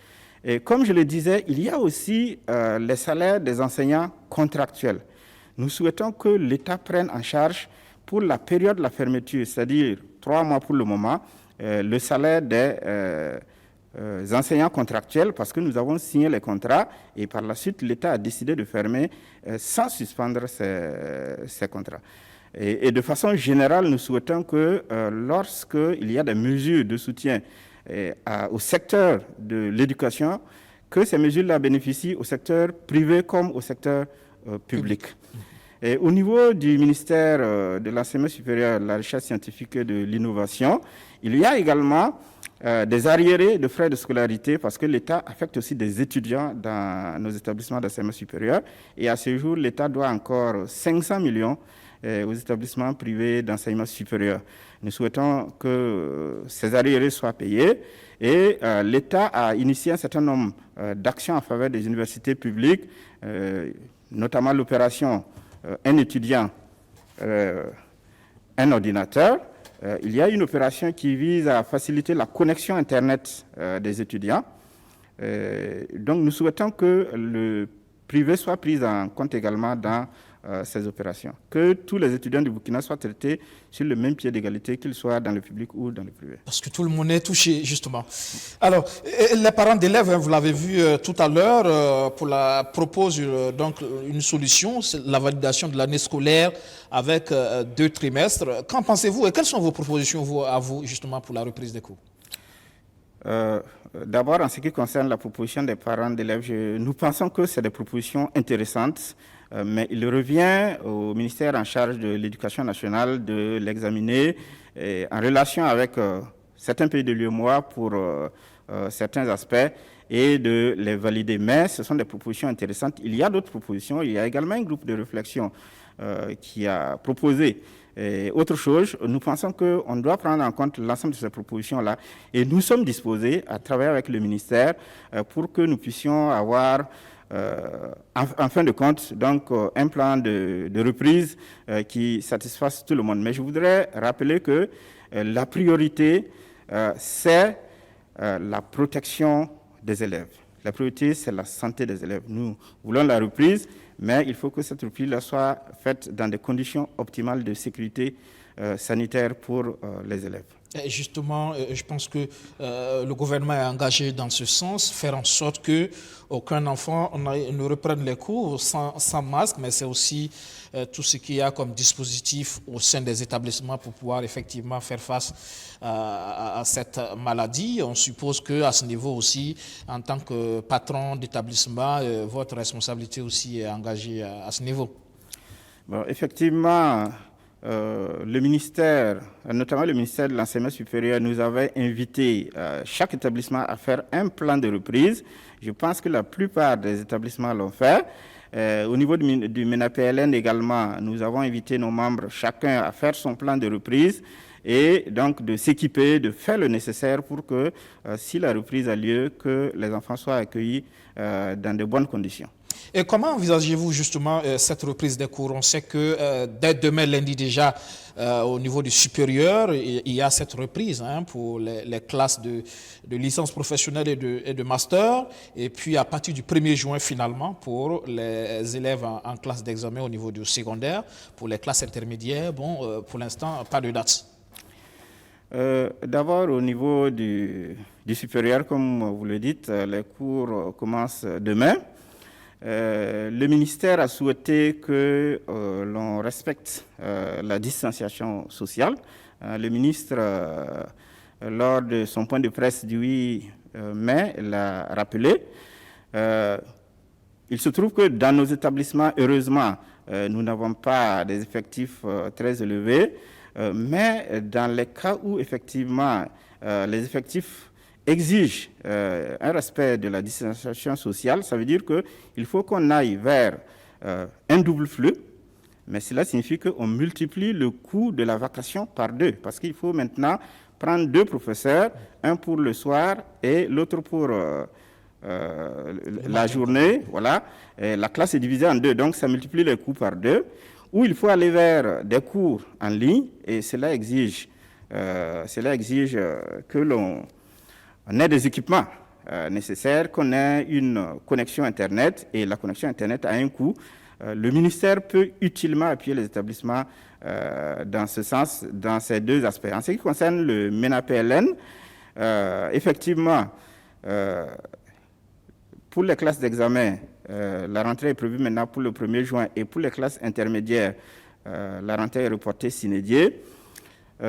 Et comme je le disais, il y a aussi les salaires des enseignants contractuels. Nous souhaitons que l'État prenne en charge pour la période de la fermeture, c'est-à-dire 3 mois pour le moment, le salaire des enseignants contractuels, parce que nous avons signé les contrats et par la suite, l'État a décidé de fermer sans suspendre ces contrats. Et de façon générale, nous souhaitons que lorsqu'il y a des mesures de soutien au secteur de l'éducation, que ces mesures-là bénéficient au secteur privé comme au secteur public. Et au niveau du ministère de l'Enseignement supérieur, de la recherche scientifique et de l'innovation, il y a également des arriérés de frais de scolarité parce que l'État affecte aussi des étudiants dans nos établissements d'enseignement supérieur. Et à ce jour, l'État doit encore 500 millions aux établissements privés d'enseignement supérieur. Nous souhaitons que ces arriérés soient payés et l'État a initié un certain nombre d'actions en faveur des universités publiques, notamment l'opération un étudiant, un ordinateur. Il y a une opération qui vise à faciliter la connexion Internet des étudiants. Donc nous souhaitons que le privé soit pris en compte également dans ces opérations. Que tous les étudiants du Burkina soient traités sur le même pied d'égalité, qu'ils soient dans le public ou dans le privé. Parce que tout le monde est touché, justement. Alors, les parents d'élèves, vous l'avez vu tout à l'heure, proposent donc une solution, c'est la validation de l'année scolaire avec 2 trimestres. Qu'en pensez-vous et quelles sont vos propositions à vous, justement, pour la reprise des cours? D'abord, en ce qui concerne la proposition des parents d'élèves, nous pensons que c'est des propositions intéressantes, mais il revient au ministère en charge de l'Éducation nationale de l'examiner en relation avec certains pays de l'UEMOA pour certains aspects et de les valider. Mais ce sont des propositions intéressantes. Il y a d'autres propositions. Il y a également un groupe de réflexion qui a proposé autre chose. Nous pensons qu'on doit prendre en compte l'ensemble de ces propositions-là et nous sommes disposés à travailler avec le ministère pour que nous puissions avoir, en fin de compte, donc, un plan de reprise qui satisfasse tout le monde. Mais je voudrais rappeler que la priorité, c'est la protection des élèves. La priorité, c'est la santé des élèves. Nous voulons la reprise, mais il faut que cette reprise soit faite dans des conditions optimales de sécurité sanitaire pour les élèves. Et justement, je pense que le gouvernement est engagé dans ce sens, faire en sorte qu'aucun enfant ne reprenne les cours sans masque, mais c'est aussi tout ce qu'il y a comme dispositif au sein des établissements pour pouvoir effectivement faire face à cette maladie. On suppose qu'à ce niveau aussi, en tant que patron d'établissement, votre responsabilité aussi est engagée à ce niveau. Bon, effectivement, le ministère, notamment le ministère de l'Enseignement supérieur, nous avait invité chaque établissement à faire un plan de reprise. Je pense que la plupart des établissements l'ont fait. Au niveau du MENA-PLN également, nous avons invité nos membres, chacun à faire son plan de reprise et donc de s'équiper, de faire le nécessaire pour que, si la reprise a lieu, que les enfants soient accueillis dans de bonnes conditions. Et comment envisagez-vous justement cette reprise des cours? On sait que dès demain, lundi déjà, au niveau du supérieur, il y a cette reprise pour les classes de licence professionnelle et de master. Et puis à partir du 1er juin finalement, pour les élèves en classe d'examen au niveau du secondaire, pour les classes intermédiaires, bon, pour l'instant, pas de date. D'abord, au niveau du supérieur, comme vous le dites, les cours commencent demain. Le ministère a souhaité que l'on respecte la distanciation sociale. Le ministre, lors de son point de presse du 8 mai, l'a rappelé. Il se trouve que dans nos établissements, heureusement, nous n'avons pas des effectifs très élevés, mais dans les cas où effectivement les effectifs exige un respect de la distanciation sociale, ça veut dire qu'il faut qu'on aille vers un double flux, mais cela signifie qu'on multiplie le coût de la vacation par 2, parce qu'il faut maintenant prendre 2 professeurs, un pour le soir et l'autre pour la journée. Voilà. Et la classe est divisée en 2, donc ça multiplie les coûts par 2, où il faut aller vers des cours en ligne, et cela exige que l'on ait des équipements nécessaires, qu'on ait une connexion Internet, et la connexion Internet a un coût. Le ministère peut utilement appuyer les établissements dans ce sens, dans ces 2 aspects. En ce qui concerne le MENA-PLN, effectivement, pour les classes d'examen, la rentrée est prévue maintenant pour le 1er juin, et pour les classes intermédiaires, la rentrée est reportée sine die.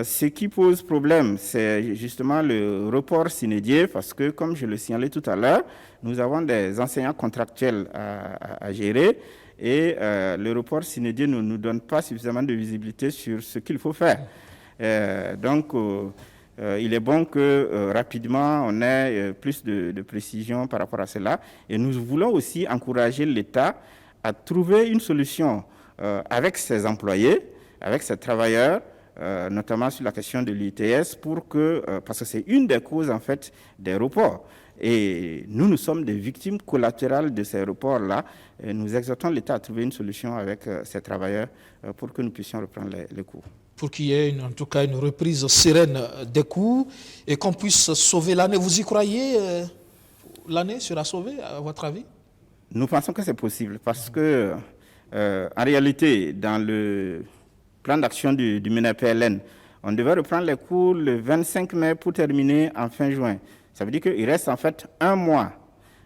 Ce qui pose problème, c'est justement le report sine die, parce que, comme je le signalais tout à l'heure, nous avons des enseignants contractuels à gérer, et le report sine die ne nous donne pas suffisamment de visibilité sur ce qu'il faut faire. Donc, il est bon que rapidement on ait plus de précision par rapport à cela, et nous voulons aussi encourager l'État à trouver une solution avec ses employés, avec ses travailleurs, notamment sur la question de l'ITS, parce que c'est une des causes en fait des reports. Et nous sommes des victimes collatérales de ces reports-là. Nous exhortons l'État à trouver une solution avec ces travailleurs pour que nous puissions reprendre les cours. Pour qu'il y ait en tout cas une reprise sereine des cours et qu'on puisse sauver l'année. Vous y croyez? L'année sera sauvée, à votre avis? Nous pensons que c'est possible, parce que en réalité, dans le plan d'action du MENA-PLN, on devait reprendre les cours le 25 mai pour terminer en fin juin. Ça veut dire qu'il reste en fait 1 mois.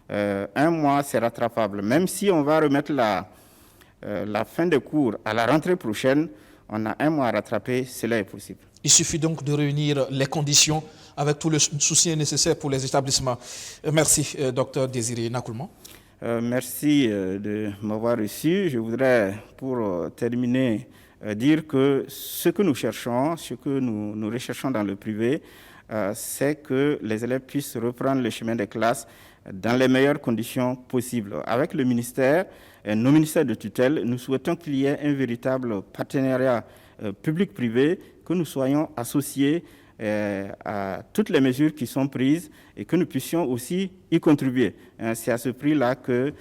1 mois, c'est rattrapable. Même si on va remettre la fin des cours à la rentrée prochaine, on a 1 mois à rattraper, cela est possible. Il suffit donc de réunir les conditions avec tout le soutien nécessaire pour les établissements. Merci, Dr Désiré Nakoulman. Merci de m'avoir reçu. Je voudrais, pour terminer, dire que ce que nous cherchons, ce que nous recherchons dans le privé, c'est que les élèves puissent reprendre le chemin des classes dans les meilleures conditions possibles. Avec le ministère, nos ministères de tutelle, nous souhaitons qu'il y ait un véritable partenariat public-privé, que nous soyons associés à toutes les mesures qui sont prises et que nous puissions aussi y contribuer. C'est à ce prix-là que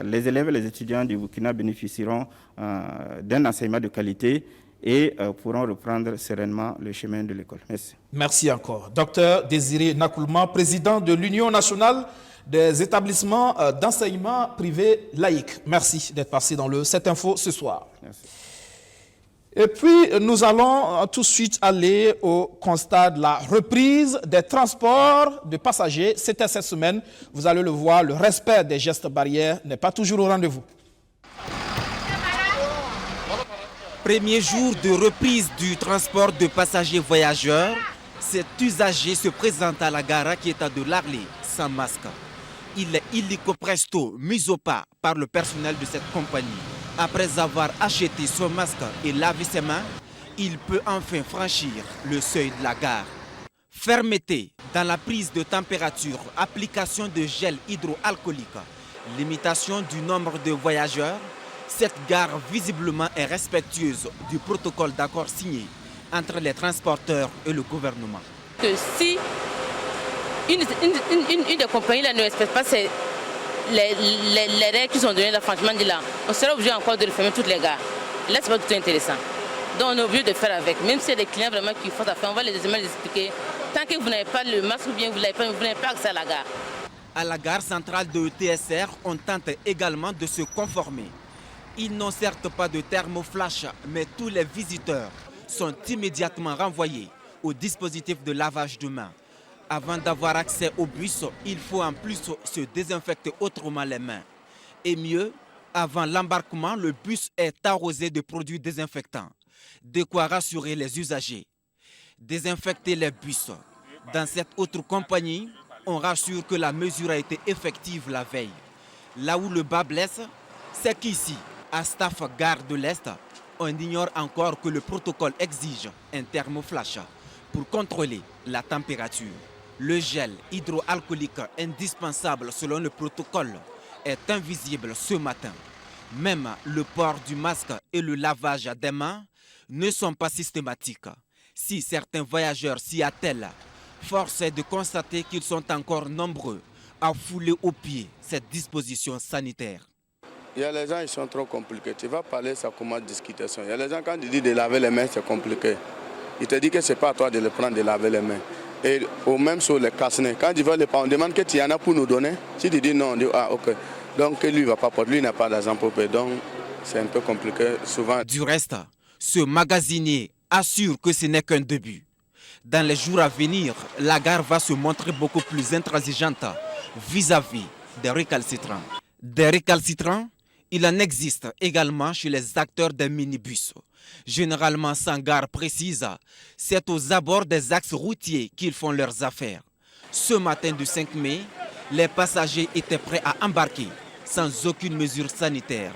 les élèves et les étudiants du Burkina bénéficieront d'un enseignement de qualité et pourront reprendre sereinement le chemin de l'école. Merci. Merci encore. Docteur Désiré Nakoulman, président de l'Union nationale des établissements d'enseignement privés laïques. Merci d'être passé dans le 7 Info ce soir. Merci. Et puis, nous allons tout de suite aller au constat de la reprise des transports de passagers. C'était cette semaine. Vous allez le voir, le respect des gestes barrières n'est pas toujours au rendez-vous. Premier jour de reprise du transport de passagers voyageurs, cet usager se présente à la gare qui est à de Larlé, sans masque. Il est illico presto mis au pas par le personnel de cette compagnie. Après avoir acheté son masque et lavé ses mains, il peut enfin franchir le seuil de la gare. Fermeté dans la prise de température, application de gel hydroalcoolique, limitation du nombre de voyageurs, cette gare visiblement est respectueuse du protocole d'accord signé entre les transporteurs et le gouvernement. Que si une des compagnies là, ne respecte pas les règles qui sont données, franchement, on sera obligé encore de refermer toutes les gares. Là, c'est pas du tout intéressant. Donc, on est obligé de faire avec. Même s'il y a des clients vraiment qui font affaire, on va les expliquer. Tant que vous n'avez pas le masque ou bien vous n'avez pas accès à la gare. À la gare centrale de TSR, on tente également de se conformer. Ils n'ont certes pas de thermoflash, mais tous les visiteurs sont immédiatement renvoyés au dispositif de lavage de mains. Avant d'avoir accès au bus, il faut en plus se désinfecter autrement les mains. Et mieux, avant l'embarquement, le bus est arrosé de produits désinfectants. De quoi rassurer les usagers. Désinfecter les bus. Dans cette autre compagnie, on rassure que la mesure a été effective la veille. Là où le bas blesse, c'est qu'ici, à Staff Gare de l'Est, on ignore encore que le protocole exige un thermoflash pour contrôler la température. Le gel hydroalcoolique indispensable selon le protocole est invisible ce matin. Même le port du masque et le lavage des mains ne sont pas systématiques. Si certains voyageurs s'y attellent, force est de constater qu'ils sont encore nombreux à fouler aux pieds cette disposition sanitaire. Il y a les gens qui sont trop compliqués. Tu vas parler, ça commence discutation. Il y a les gens, quand ils disent de laver les mains, c'est compliqué. Ils te disent que ce n'est pas à toi de le prendre, de laver les mains. Et au même sur les casse-nez, quand ils veulent les prendre, on demande que tu y en as pour nous donner. Si tu dis non, on dit ah ok. Donc lui, il ne va pas porter, lui n'a pas d'argent pour payer. Donc c'est un peu compliqué souvent. Du reste, ce magasinier assure que ce n'est qu'un début. Dans les jours à venir, la gare va se montrer beaucoup plus intransigeante vis-à-vis des récalcitrants. Des récalcitrants, il en existe également chez les acteurs des minibus. Généralement sans gare précise, c'est aux abords des axes routiers qu'ils font leurs affaires. Ce matin du 5 mai, les passagers étaient prêts à embarquer sans aucune mesure sanitaire.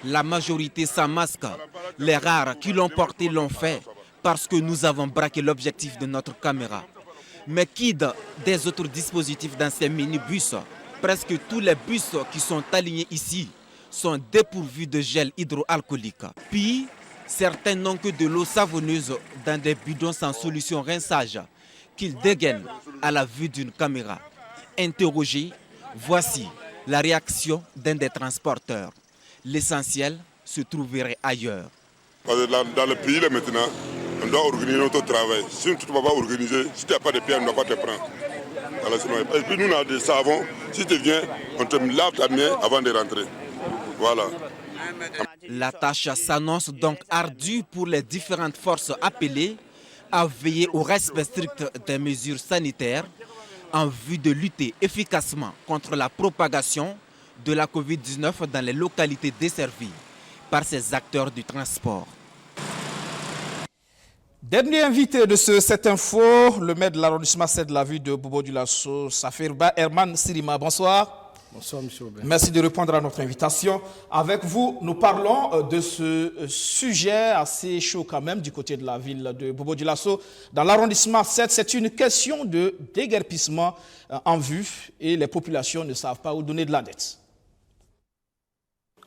La majorité sans masque, les rares qui l'ont porté l'ont fait parce que nous avons braqué l'objectif de notre caméra. Mais quid des autres dispositifs dans ces minibus? Presque tous les bus qui sont alignés ici sont dépourvus de gel hydroalcoolique. Puis, certains n'ont que de l'eau savonneuse dans des bidons sans solution rinçage qu'ils dégainent à la vue d'une caméra. Interrogé, voici la réaction d'un des transporteurs. L'essentiel se trouverait ailleurs. Parce que dans le pays, là, maintenant, on doit organiser notre travail. Si tu ne vas pas organiser, si tu n'as pas de pierre, on ne va pas te prendre. Et puis nous, on a des savons. Si tu viens, on te lave ta main avant de rentrer. Voilà. La tâche s'annonce donc ardue pour les différentes forces appelées à veiller au respect strict des mesures sanitaires en vue de lutter efficacement contre la propagation de la Covid-19 dans les localités desservies par ces acteurs du transport. Dernier invité de ce 7 Info, le maire de l'arrondissement 7 de la ville de Bobo-Dioulasso, Safirba Herman Sirima. Bonsoir. Bonsoir, M. Aubin. Merci de répondre à notre invitation. Avec vous, nous parlons de ce sujet assez chaud quand même du côté de la ville de Bobo-Dioulasso. Dans l'arrondissement 7, c'est une question de déguerpissement en vue et les populations ne savent pas où donner de la dette.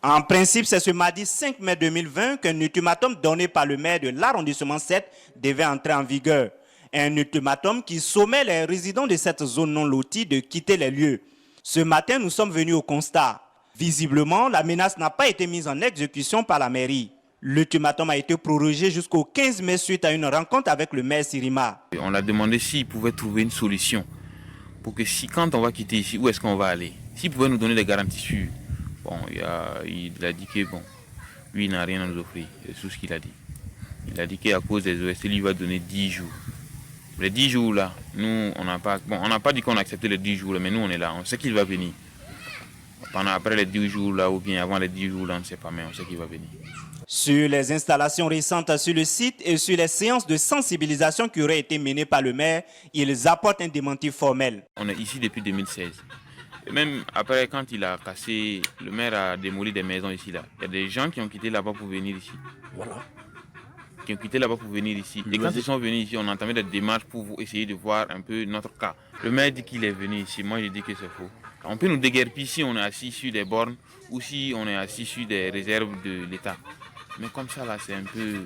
En principe, c'est ce mardi 5 mai 2020 qu'un ultimatum donné par le maire de l'arrondissement 7 devait entrer en vigueur. Un ultimatum qui sommet les résidents de cette zone non lotie de quitter les lieux. Ce matin, nous sommes venus au constat. Visiblement, la menace n'a pas été mise en exécution par la mairie. L'ultimatum a été prorogé jusqu'au 15 mai suite à une rencontre avec le maire Sirima. On a demandé s'il pouvait trouver une solution pour que si quand on va quitter ici, où est-ce qu'on va aller? S'il pouvait nous donner des garanties sûres. Bon, il a dit que bon, lui il n'a rien à nous offrir, c'est tout ce qu'il a dit. Il a dit qu'à cause des OST, lui il va donner 10 jours. Les 10 jours là, nous on n'a pas dit qu'on a accepté les 10 jours là, mais nous on est là, on sait qu'il va venir. Après les 10 jours là, ou bien avant les 10 jours là, on ne sait pas, mais on sait qu'il va venir. Sur les installations récentes sur le site et sur les séances de sensibilisation qui auraient été menées par le maire, ils apportent un démenti formel. On est ici depuis 2016. Et même après, quand il a cassé, le maire a démoli des maisons ici là. Il y a des gens qui ont quitté là-bas pour venir ici. Voilà. Qui ont quitté là-bas pour venir ici. Et quand ils sont venus ici, on a entamé des démarches pour essayer de voir un peu notre cas. Le maire dit qu'il est venu ici. Moi, je dis que c'est faux. On peut nous déguerpir si on est assis sur des bornes ou si on est assis sur des réserves de l'État. Mais comme ça, là, c'est un peu...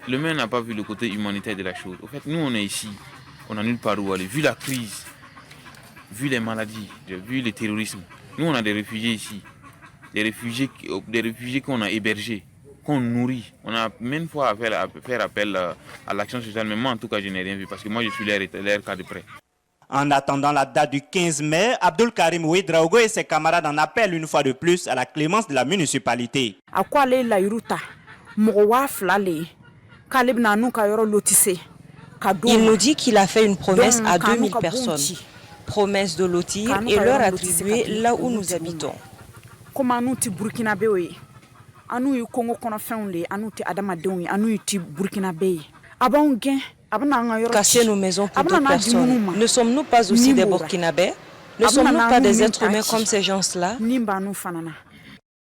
Le maire n'a pas vu le côté humanitaire de la chose. Au fait, nous, on est ici. On n'a nulle part où aller. Vu la crise, vu les maladies, vu le terrorisme. Nous, on a des réfugiés ici. Des réfugiés qu'on a hébergés, qu'on nourrit. On a même fois à faire appel à l'action sociale. Mais moi, en tout cas, je n'ai rien vu parce que moi, je suis leur cas de près. En attendant la date du 15 mai, Abdul Karim Ouedraogo et ses camarades en appellent une fois de plus à la clémence de la municipalité. Il nous dit qu'il a fait une promesse à 2000 personnes. Promesse de lotir et leur attribuer là où nous habitons. Casser nos maisons pour d'autres personnes. Ne sommes-nous pas aussi des Burkinabés? Ne sommes-nous pas des êtres humains comme ces gens-là?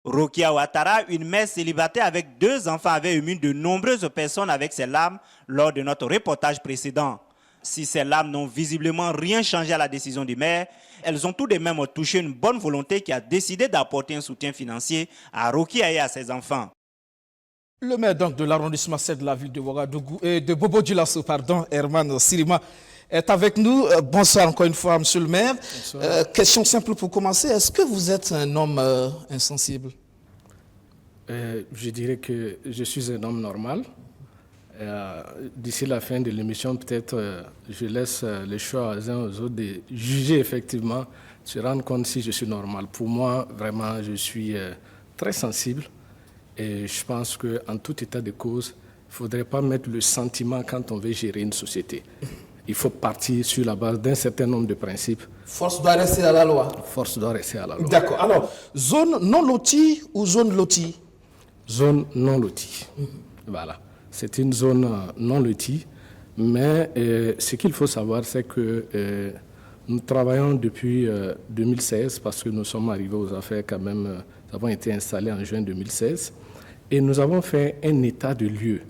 Rokia Ouattara, une mère célibataire avec 2 enfants, avait ému de nombreuses personnes avec ses larmes lors de notre reportage précédent. Si ces larmes n'ont visiblement rien changé à la décision du maire, elles ont tout de même touché une bonne volonté qui a décidé d'apporter un soutien financier à Rokia et à ses enfants. Le maire donc de l'arrondissement 7 de la ville de Ouagadougou et de Bobo-Dioulasso, Herman Sirima, est avec nous. Bonsoir encore une fois, monsieur le maire. Question simple pour commencer. Est-ce que vous êtes un homme insensible? Je dirais que je suis un homme normal. D'ici la fin de l'émission, peut-être je laisse le choix aux uns aux autres de juger effectivement, se rendre compte si je suis normal. Pour moi, vraiment, je suis très sensible. Et je pense qu'en tout état de cause, il ne faudrait pas mettre le sentiment quand on veut gérer une société. Il faut partir sur la base d'un certain nombre de principes. Force doit rester à la loi. Force doit rester à la loi. D'accord. Alors, zone non lotie ou zone lotie? Zone non lotie. Voilà. C'est une zone non lotie. Mais ce qu'il faut savoir, c'est que nous travaillons depuis 2016 parce que nous sommes arrivés aux affaires quand même. Nous avons été installés en juin 2016 et nous avons fait un état de lieu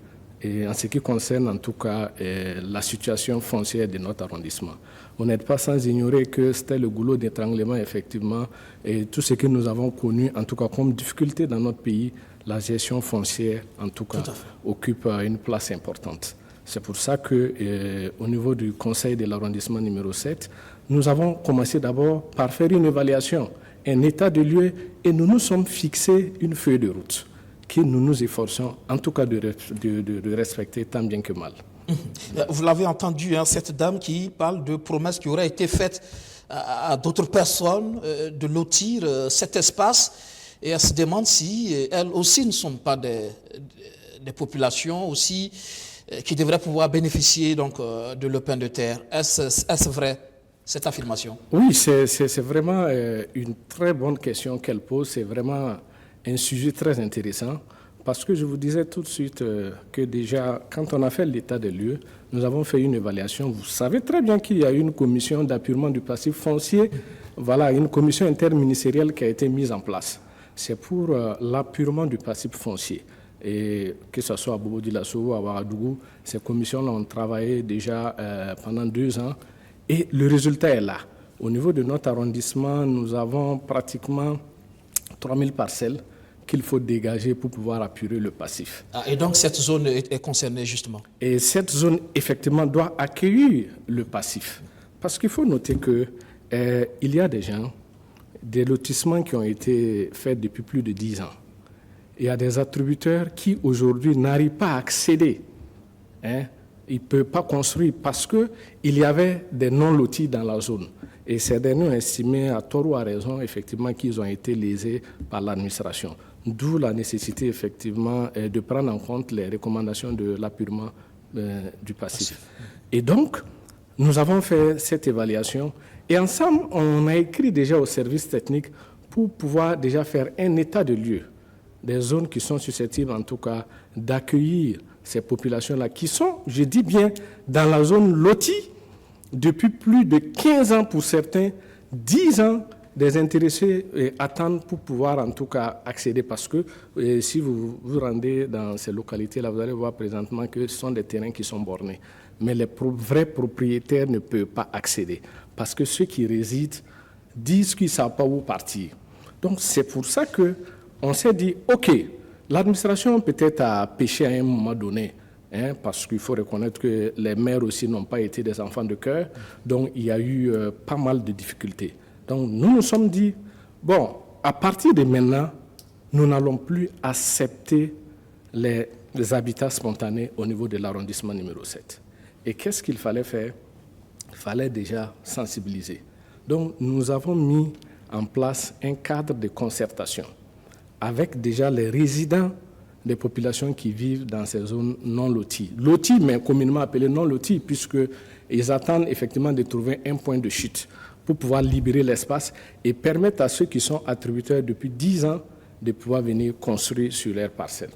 et en ce qui concerne en tout cas la situation foncière de notre arrondissement. On n'est pas sans ignorer que c'était le goulot d'étranglement effectivement et tout ce que nous avons connu en tout cas comme difficulté dans notre pays, la gestion foncière en tout cas occupe une place importante. C'est pour ça qu'au niveau du conseil de l'arrondissement numéro 7, nous avons commencé d'abord par faire une évaluation, un état de lieu, et nous nous sommes fixés une feuille de route que nous nous efforçons en tout cas de respecter tant bien que mal. Vous l'avez entendu, hein, cette dame qui parle de promesses qui auraient été faites à d'autres personnes de lotir cet espace, et elle se demande si elles aussi ne sont pas des populations aussi qui devraient pouvoir bénéficier donc, de l'opin de terre. Est-ce vrai, cette affirmation? Oui, c'est vraiment une très bonne question qu'elle pose. C'est vraiment un sujet très intéressant parce que je vous disais tout de suite que déjà, quand on a fait l'état des lieux, nous avons fait une évaluation. Vous savez très bien qu'il y a une commission d'appurement du passif foncier, voilà, une commission interministérielle qui a été mise en place. C'est pour l'appurement du passif foncier. Et que ce soit à Bobo-Dioulasso ou à Ouagadougou, ces commissions-là ont travaillé déjà pendant 2 ans. Et le résultat est là. Au niveau de notre arrondissement, nous avons pratiquement 3000 parcelles qu'il faut dégager pour pouvoir apurer le passif. Et donc cette zone est concernée justement? Et cette zone, effectivement, doit accueillir le passif. Parce qu'il faut noter qu'il y a des gens, des lotissements qui ont été faits depuis plus de 10 ans. Il y a des attributeurs qui aujourd'hui n'arrivent pas à accéder. Ils ne peuvent pas construire parce qu'il y avait des non-lotis dans la zone. Et ces derniers ont estimé, à tort ou à raison, effectivement, qu'ils ont été lésés par l'administration. D'où la nécessité, effectivement, de prendre en compte les recommandations de l'appurement du passif. Et donc, nous avons fait cette évaluation et ensemble, on a écrit déjà au service technique pour pouvoir déjà faire un état de lieu des zones qui sont susceptibles, en tout cas, d'accueillir ces populations-là, qui sont, je dis bien, dans la zone lotie depuis plus de 15 ans pour certains, 10 ans. Des intéressés attendent pour pouvoir en tout cas accéder parce que si vous vous rendez dans ces localités-là, vous allez voir présentement que ce sont des terrains qui sont bornés. Mais les vrais propriétaires ne peuvent pas accéder parce que ceux qui résident disent qu'ils ne savent pas où partir. Donc c'est pour ça qu'on s'est dit, OK, l'administration peut-être a péché à un moment donné, parce qu'il faut reconnaître que les maires aussi n'ont pas été des enfants de cœur, donc il y a eu pas mal de difficultés. Donc nous nous sommes dit, bon, à partir de maintenant, nous n'allons plus accepter les habitats spontanés au niveau de l'arrondissement numéro 7. Et qu'est-ce qu'il fallait faire? Il fallait déjà sensibiliser. Donc nous avons mis en place un cadre de concertation avec déjà les résidents des populations qui vivent dans ces zones non loties. Loties, mais communément appelées non loties, puisqu'ils attendent effectivement de trouver un point de chute pour pouvoir libérer l'espace et permettre à ceux qui sont attributaires depuis 10 ans de pouvoir venir construire sur leurs parcelles.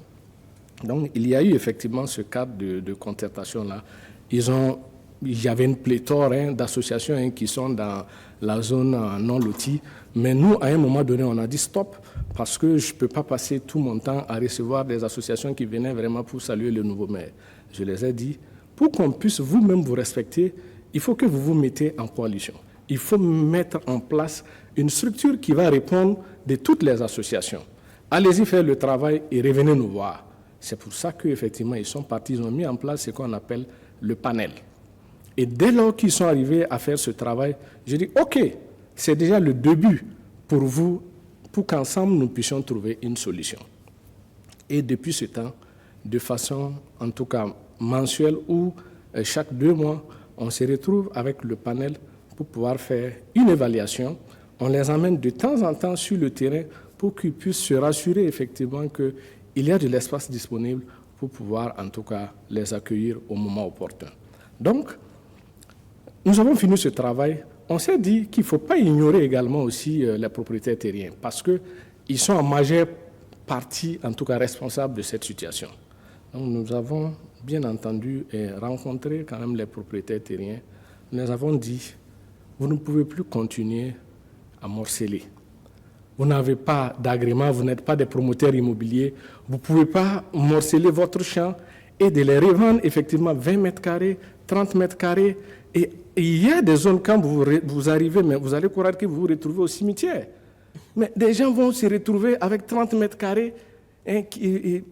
Donc, il y a eu effectivement ce cadre de concertation-là. Il y avait une pléthore d'associations qui sont dans la zone non lotie, mais nous, à un moment donné, on a dit stop, parce que je ne peux pas passer tout mon temps à recevoir des associations qui venaient vraiment pour saluer le nouveau maire. Je les ai dit, pour qu'on puisse vous-même vous respecter, il faut que vous vous mettez en coalition. Il faut mettre en place une structure qui va répondre de toutes les associations. Allez-y faire le travail et revenez nous voir. C'est pour ça qu'effectivement, ils sont partis, ils ont mis en place ce qu'on appelle le panel. Et dès lors qu'ils sont arrivés à faire ce travail, je dis, OK, c'est déjà le début pour vous, pour qu'ensemble nous puissions trouver une solution. Et depuis ce temps, de façon en tout cas mensuelle ou chaque 2 mois, on se retrouve avec le panel pour pouvoir faire une évaluation. On les emmène de temps en temps sur le terrain pour qu'ils puissent se rassurer effectivement qu'il y a de l'espace disponible pour pouvoir en tout cas les accueillir au moment opportun. Donc, nous avons fini ce travail. On s'est dit qu'il ne faut pas ignorer également aussi les propriétaires terriens parce qu'ils sont en majeure partie en tout cas responsables de cette situation. Donc, nous avons bien entendu rencontré quand même les propriétaires terriens. Nous les avons dit, vous ne pouvez plus continuer à morceler. Vous n'avez pas d'agrément, vous n'êtes pas des promoteurs immobiliers, vous ne pouvez pas morceler votre champ et de les revendre effectivement 20 mètres carrés, 30 mètres carrés. Et il y a des zones, quand vous arrivez, mais vous allez croire que vous vous retrouvez au cimetière. Mais des gens vont se retrouver avec 30 mètres carrés, et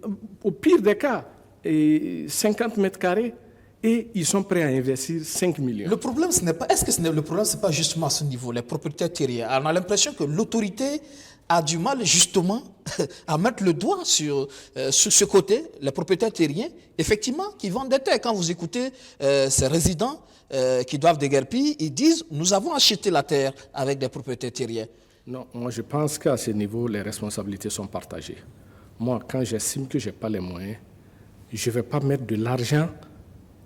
au pire des cas, 50 mètres carrés, et ils sont prêts à investir 5 millions. Le problème, ce n'est pas, est-ce que le problème, ce n'est pas justement à ce niveau, les propriétaires terriens? On a l'impression que l'autorité a du mal justement à mettre le doigt sur ce côté, les propriétaires terriens, effectivement, qui vendent des terres. Quand vous écoutez ces résidents qui doivent déguerpir, ils disent « nous avons acheté la terre avec des propriétaires terriens ». Non, moi je pense qu'à ce niveau, les responsabilités sont partagées. Moi, quand j'estime que je n'ai pas les moyens, je ne vais pas mettre de l'argent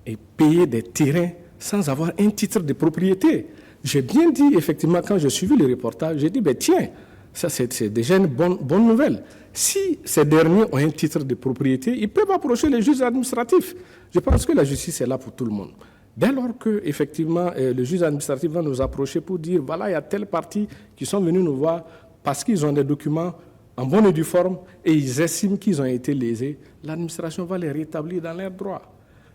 et payer des terrains sans avoir un titre de propriété. J'ai bien dit, effectivement, quand j'ai suivi le reportage, j'ai dit, ben, tiens, ça c'est déjà une bonne nouvelle. Si ces derniers ont un titre de propriété, ils peuvent approcher les juges administratifs. Je pense que la justice est là pour tout le monde. Dès lors que, effectivement, le juge administratif va nous approcher pour dire, voilà, il y a telle partie qui sont venus nous voir parce qu'ils ont des documents en bonne et due forme et ils estiment qu'ils ont été lésés, l'administration va les rétablir dans leurs droits.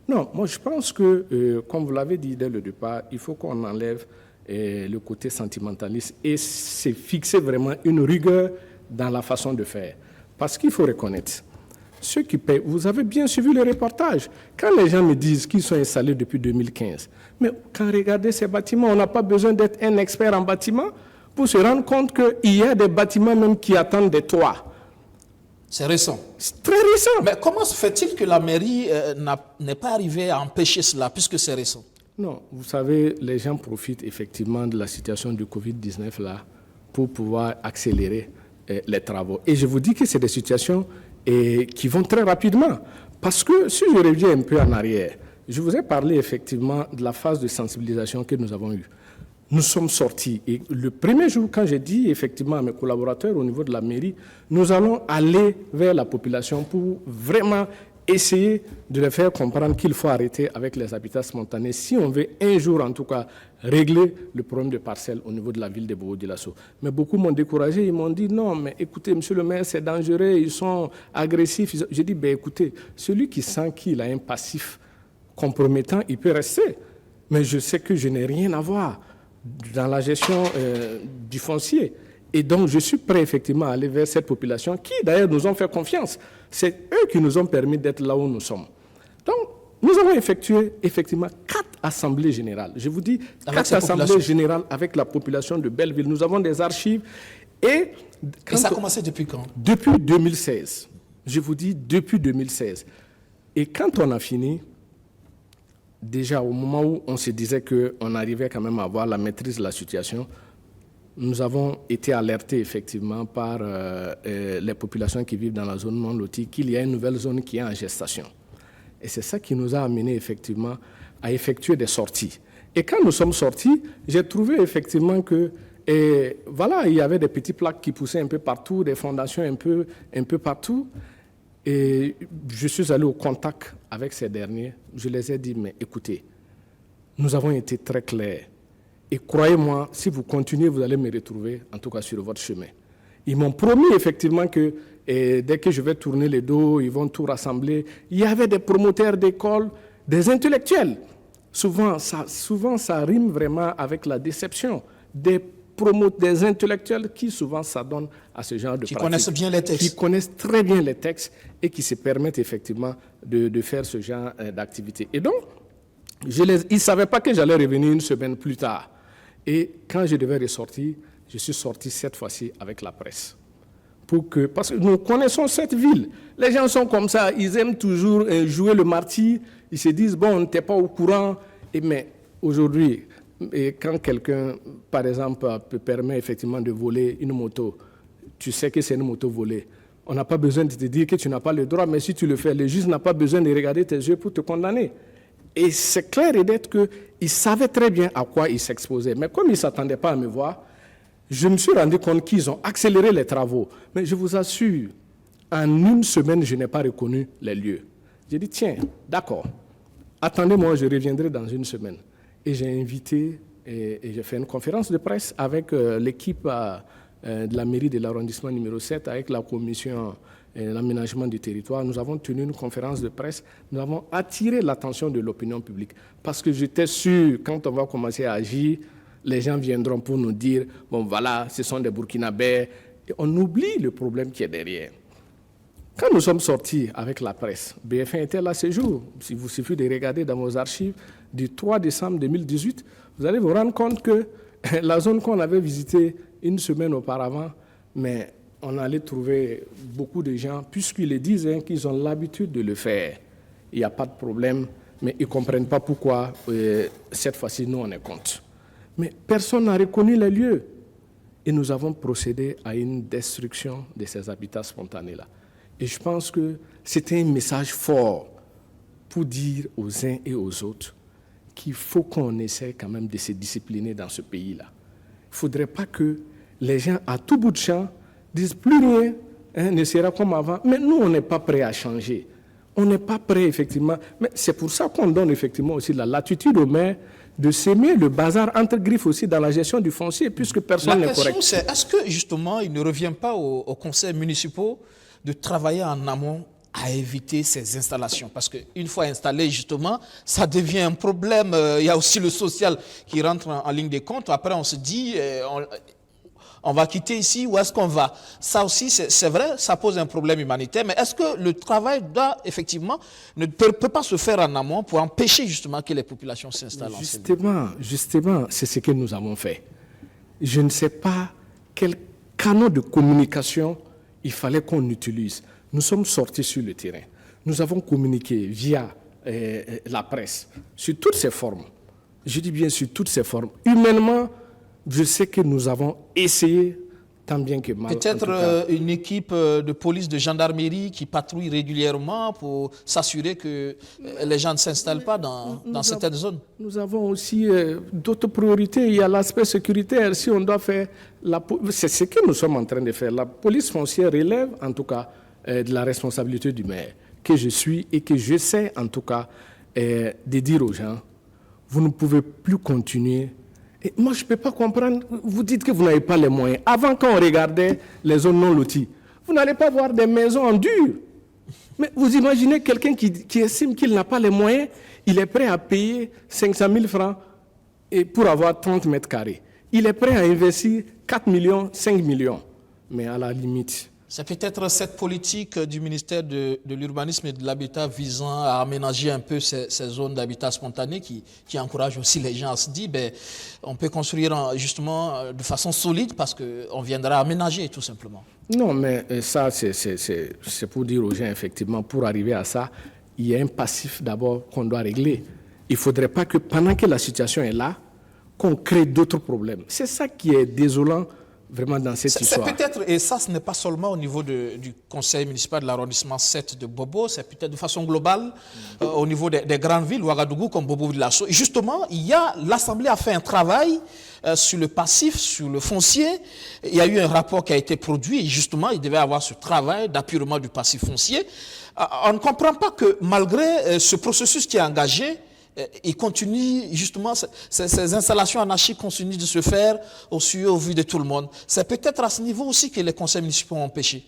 Non, moi je pense que, comme vous l'avez dit dès le départ, il faut qu'on enlève le côté sentimentaliste et c'est fixer vraiment une rigueur dans la façon de faire. Parce qu'il faut reconnaître, ceux qui paient, vous avez bien suivi le reportage, quand les gens me disent qu'ils sont installés depuis 2015, mais quand regardez ces bâtiments, on n'a pas besoin d'être un expert en bâtiment pour se rendre compte qu'il y a des bâtiments même qui attendent des toits. C'est récent. C'est très récent. Mais comment se fait-il que la mairie n'est pas arrivée à empêcher cela, puisque c'est récent? Non, vous savez, les gens profitent effectivement de la situation du Covid-19 là pour pouvoir accélérer les travaux. Et je vous dis que c'est des situations qui vont très rapidement. Parce que si je reviens un peu en arrière, je vous ai parlé effectivement de la phase de sensibilisation que nous avons eue. Nous sommes sortis et le premier jour, quand j'ai dit effectivement à mes collaborateurs au niveau de la mairie, nous allons aller vers la population pour vraiment essayer de les faire comprendre qu'il faut arrêter avec les habitats spontanés si on veut un jour en tout cas régler le problème de parcelles au niveau de la ville de Bobo-Dioulasso. Mais beaucoup m'ont découragé, ils m'ont dit non mais écoutez monsieur le maire c'est dangereux, ils sont agressifs. J'ai dit ben écoutez, celui qui sent qu'il a un passif compromettant, il peut rester. Mais je sais que je n'ai rien à voir dans la gestion du foncier. Et donc, je suis prêt effectivement à aller vers cette population qui, d'ailleurs, nous ont fait confiance. C'est eux qui nous ont permis d'être là où nous sommes. Donc, nous avons effectué effectivement 4 assemblées générales. Je vous dis, 4 assemblées générales avec la population de Belleville. Nous avons des archives. Et ça a commencé depuis quand? Depuis 2016. Je vous dis, depuis 2016. Et quand on a fini, déjà au moment où on se disait qu'on arrivait quand même à avoir la maîtrise de la situation, nous avons été alertés effectivement par les populations qui vivent dans la zone non lotie qu'il y a une nouvelle zone qui est en gestation. Et c'est ça qui nous a amené effectivement à effectuer des sorties. Et quand nous sommes sortis, j'ai trouvé effectivement que voilà, il y avait des petits plaques qui poussaient un peu partout, des fondations un peu partout. Et je suis allé au contact avec ces derniers. Je les ai dit, mais écoutez, nous avons été très clairs. Et croyez-moi, si vous continuez, vous allez me retrouver, en tout cas sur votre chemin. Ils m'ont promis effectivement que dès que je vais tourner les dos, ils vont tout rassembler. Il y avait des promoteurs d'écoles, des intellectuels. Souvent, ça rime vraiment avec la déception. Des intellectuels qui souvent s'adonnent à ce genre de pratiques. Qui connaissent bien les textes. Qui connaissent très bien les textes et qui se permettent effectivement de faire ce genre d'activité. Et donc, ils ne savaient pas que j'allais revenir une semaine plus tard. Et quand je devais ressortir, je suis sorti cette fois-ci avec la presse. Parce que nous connaissons cette ville. Les gens sont comme ça, ils aiment toujours jouer le martyr. Ils se disent, bon, tu n'es pas au courant. Mais aujourd'hui, quand quelqu'un, par exemple, peut permettre effectivement de voler une moto, tu sais que c'est une moto volée. On n'a pas besoin de te dire que tu n'as pas le droit, mais si tu le fais, le juge n'a pas besoin de regarder tes yeux pour te condamner. Et c'est clair et net qu'ils savaient très bien à quoi ils s'exposaient. Mais comme ils ne s'attendaient pas à me voir, je me suis rendu compte qu'ils ont accéléré les travaux. Mais je vous assure, en une semaine, je n'ai pas reconnu les lieux. J'ai dit, tiens, d'accord, attendez-moi, je reviendrai dans une semaine. Et j'ai invité et j'ai fait une conférence de presse avec l'équipe de la mairie de l'arrondissement numéro 7, avec la commission l'aménagement du territoire. Nous avons tenu une conférence de presse. Nous avons attiré l'attention de l'opinion publique. Parce que j'étais sûr, quand on va commencer à agir, les gens viendront pour nous dire, bon voilà, ce sont des Burkinabés. Et on oublie le problème qui est derrière. Quand nous sommes sortis avec la presse, BF1 était là ce jour. Il vous suffit de regarder dans vos archives du 3 décembre 2018, vous allez vous rendre compte que la zone qu'on avait visitée une semaine auparavant, mais on allait trouver beaucoup de gens, puisqu'ils disent qu'ils ont l'habitude de le faire. Il n'y a pas de problème, mais ils ne comprennent pas pourquoi cette fois-ci, nous, on est contre. Mais personne n'a reconnu les lieux. Et nous avons procédé à une destruction de ces habitats spontanés-là. Et je pense que c'était un message fort pour dire aux uns et aux autres qu'il faut qu'on essaie quand même de se discipliner dans ce pays-là. Il ne faudrait pas que les gens, à tout bout de champ, disent plus rien, ne sera comme avant. Mais nous, on n'est pas prêts à changer. On n'est pas prêts, effectivement. Mais c'est pour ça qu'on donne effectivement aussi la latitude aux maires de s'aimer le bazar entre griffes aussi dans la gestion du foncier, puisque personne n'est correct. La question, c'est est-ce que, justement, il ne revient pas aux conseils municipaux de travailler en amont à éviter ces installations? Parce qu'une fois installé, justement, ça devient un problème. Il y a aussi le social qui rentre en ligne de compte. Après, on se dit, on va quitter ici, où est-ce qu'on va? Ça aussi, c'est vrai, ça pose un problème humanitaire. Mais est-ce que le travail doit, effectivement, ne peut pas se faire en amont pour empêcher, justement, que les populations s'installent en Justement, c'est ce que nous avons fait. Je ne sais pas quel canal de communication il fallait qu'on utilise. Nous sommes sortis sur le terrain. Nous avons communiqué via la presse, sur toutes ces formes. Je dis bien sur toutes ces formes. Humainement, je sais que nous avons essayé tant bien que mal. Peut-être une équipe de police, de gendarmerie qui patrouille régulièrement pour s'assurer que les gens ne s'installent pas dans certaines zones. Nous avons aussi d'autres priorités. Il y a l'aspect sécuritaire. Si on doit faire c'est ce que nous sommes en train de faire. La police foncière relève en tout cas de la responsabilité du maire que je suis et que j'essaie en tout cas de dire aux gens, vous ne pouvez plus continuer. Et moi, je ne peux pas comprendre. Vous dites que vous n'avez pas les moyens. Avant, quand on regardait les zones non loties, vous n'allez pas voir des maisons en dur. Mais vous imaginez quelqu'un qui estime qu'il n'a pas les moyens, il est prêt à payer 500 000 francs pour avoir 30 mètres carrés. Il est prêt à investir 4 millions, 5 millions. Mais à la limite... C'est peut-être cette politique du ministère de l'Urbanisme et de l'Habitat visant à aménager un peu ces zones d'habitat spontané qui encourage aussi les gens à se dire on peut construire justement de façon solide parce qu'on viendra aménager tout simplement. Non, mais ça, c'est pour dire aux gens, effectivement, pour arriver à ça, il y a un passif d'abord qu'on doit régler. Il ne faudrait pas que pendant que la situation est là, qu'on crée d'autres problèmes. C'est ça qui est désolant. Vraiment dans cette histoire. C'est peut-être, et ça ce n'est pas seulement au niveau du conseil municipal de l'arrondissement 7 de Bobo, c'est peut-être de façon globale au niveau des grandes villes, Ouagadougou comme Bobo Vilasso. Justement, l'Assemblée a fait un travail sur le passif, sur le foncier. Il y a eu un rapport qui a été produit et justement il devait avoir ce travail d'appurement du passif foncier. On ne comprend pas que malgré ce processus qui est engagé, il continue justement, ces installations anarchiques continuent de se faire au vu de tout le monde. C'est peut-être à ce niveau aussi que les conseils municipaux ont péché.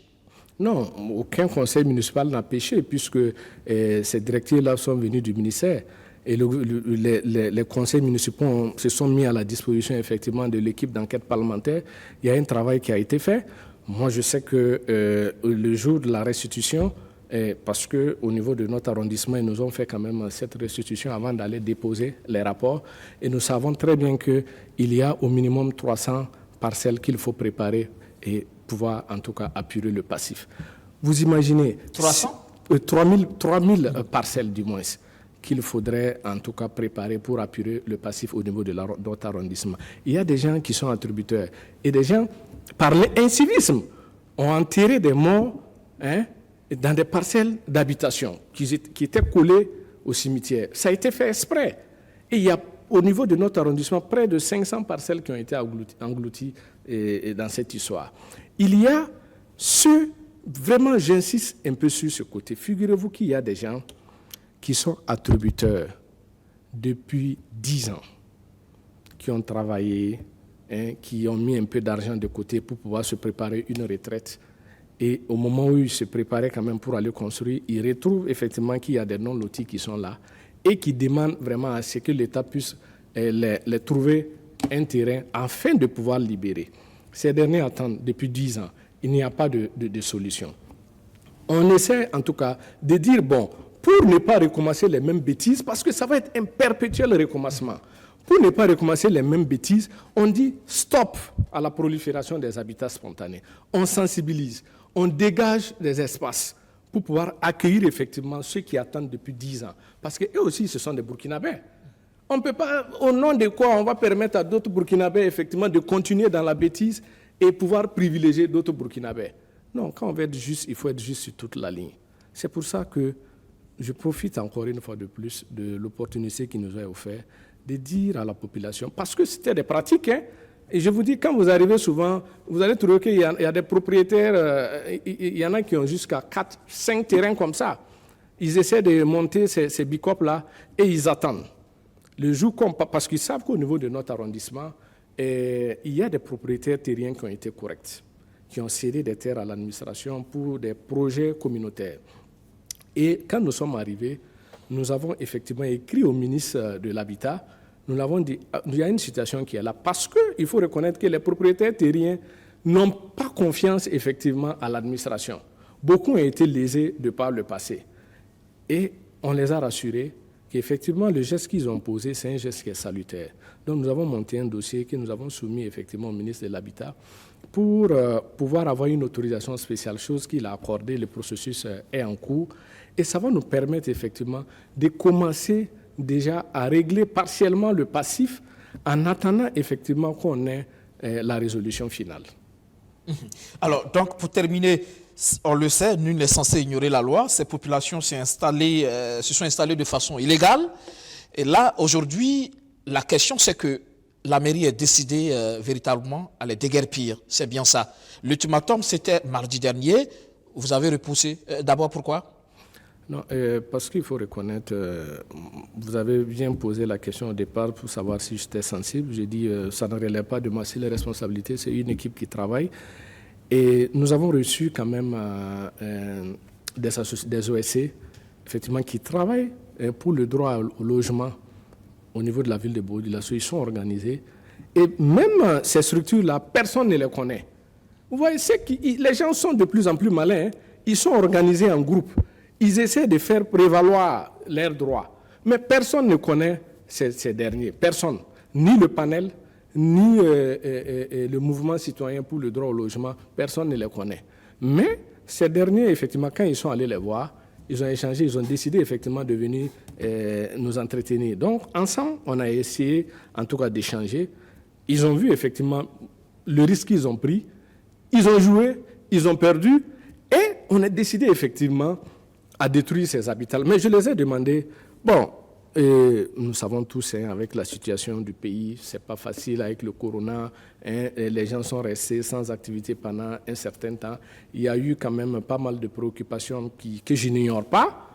Non, aucun conseil municipal n'a péché puisque ces directives-là sont venues du ministère. Et les conseils municipaux se sont mis à la disposition effectivement de l'équipe d'enquête parlementaire. Il y a un travail qui a été fait. Moi, je sais que le jour de la restitution, parce qu'au niveau de notre arrondissement, ils nous ont fait quand même cette restitution avant d'aller déposer les rapports. Et nous savons très bien qu'il y a au minimum 300 parcelles qu'il faut préparer et pouvoir en tout cas apurer le passif. Vous imaginez 300 3000 parcelles du moins qu'il faudrait en tout cas préparer pour apurer le passif au niveau de notre arrondissement. Il y a des gens qui sont attributeurs et des gens, par l'incivisme, ont enterré des morts dans des parcelles d'habitation qui étaient collées au cimetière. Ça a été fait exprès. Et il y a au niveau de notre arrondissement près de 500 parcelles qui ont été englouties dans cette histoire. Il y a vraiment j'insiste un peu sur ce côté. Figurez-vous qu'il y a des gens qui sont attributeurs depuis 10 ans, qui ont travaillé, qui ont mis un peu d'argent de côté pour pouvoir se préparer une retraite. Et au moment où ils se préparaient quand même pour aller construire, ils retrouvent effectivement qu'il y a des non-lotis qui sont là et qui demandent vraiment à ce que l'État puisse les trouver un terrain afin de pouvoir libérer. Ces derniers attendent depuis 10 ans. Il n'y a pas de solution. On essaie en tout cas de dire, bon, pour ne pas recommencer les mêmes bêtises, parce que ça va être un perpétuel recommencement, pour ne pas recommencer les mêmes bêtises, on dit stop à la prolifération des habitats spontanés. On sensibilise. On dégage des espaces pour pouvoir accueillir effectivement ceux qui attendent depuis 10 ans. Parce qu'eux aussi, ce sont des Burkinabés. On ne peut pas, au nom de quoi on va permettre à d'autres Burkinabés effectivement de continuer dans la bêtise et pouvoir privilégier d'autres Burkinabés. Non, quand on veut être juste, il faut être juste sur toute la ligne. C'est pour ça que je profite encore une fois de plus de l'opportunité qui nous est offerte de dire à la population, parce que c'était des pratiques, et je vous dis, quand vous arrivez souvent, vous allez trouver qu'il y a des propriétaires, il y en a qui ont jusqu'à 4, 5 terrains comme ça. Ils essaient de monter ces bicopes-là et ils attendent. Le jour parce qu'ils savent qu'au niveau de notre arrondissement, il y a des propriétaires terriens qui ont été corrects, qui ont cédé des terres à l'administration pour des projets communautaires. Et quand nous sommes arrivés, nous avons effectivement écrit au ministre de l'Habitat. Nous l'avons dit, il y a une situation qui est là, parce qu'il faut reconnaître que les propriétaires terriens n'ont pas confiance effectivement à l'administration. Beaucoup ont été lésés de par le passé. Et on les a rassurés qu'effectivement, le geste qu'ils ont posé, c'est un geste qui est salutaire. Donc nous avons monté un dossier que nous avons soumis effectivement au ministre de l'Habitat pour pouvoir avoir une autorisation spéciale, chose qu'il a accordée. Le processus est en cours. Et ça va nous permettre effectivement de commencer déjà à régler partiellement le passif en attendant effectivement qu'on ait la résolution finale. Alors, donc, pour terminer, on le sait, nul n'est censé ignorer la loi. Ces populations se sont installées de façon illégale. Et là, aujourd'hui, la question, c'est que la mairie est décidée véritablement à les déguerpir. C'est bien ça. L'ultimatum, c'était mardi dernier. Vous avez repoussé. D'abord, pourquoi? Non, parce qu'il faut reconnaître, vous avez bien posé la question au départ pour savoir si j'étais sensible. J'ai dit, ça ne relève pas de moi, c'est les responsabilités, c'est une équipe qui travaille. Et nous avons reçu quand même des OSC, effectivement, qui travaillent pour le droit au logement au niveau de la ville de Bobo-Dioulasso. Ils sont organisés. Et même ces structures-là, personne ne les connaît. Vous voyez, les gens sont de plus en plus malins. Hein. Ils sont organisés en groupe. Ils essaient de faire prévaloir leurs droits. Mais personne ne connaît ces derniers. Personne. Ni le panel, ni le mouvement citoyen pour le droit au logement. Personne ne les connaît. Mais ces derniers, effectivement, quand ils sont allés les voir, ils ont échangé, ils ont décidé effectivement de venir nous entretenir. Donc, ensemble, on a essayé, en tout cas, d'échanger. Ils ont vu effectivement le risque qu'ils ont pris. Ils ont joué, ils ont perdu. Et on a décidé effectivement à détruire ces habitats. Mais je les ai demandé, bon, nous savons tous, hein, avec la situation du pays, ce n'est pas facile avec le corona, hein, les gens sont restés sans activité pendant un certain temps. Il y a eu quand même pas mal de préoccupations que je n'ignore pas.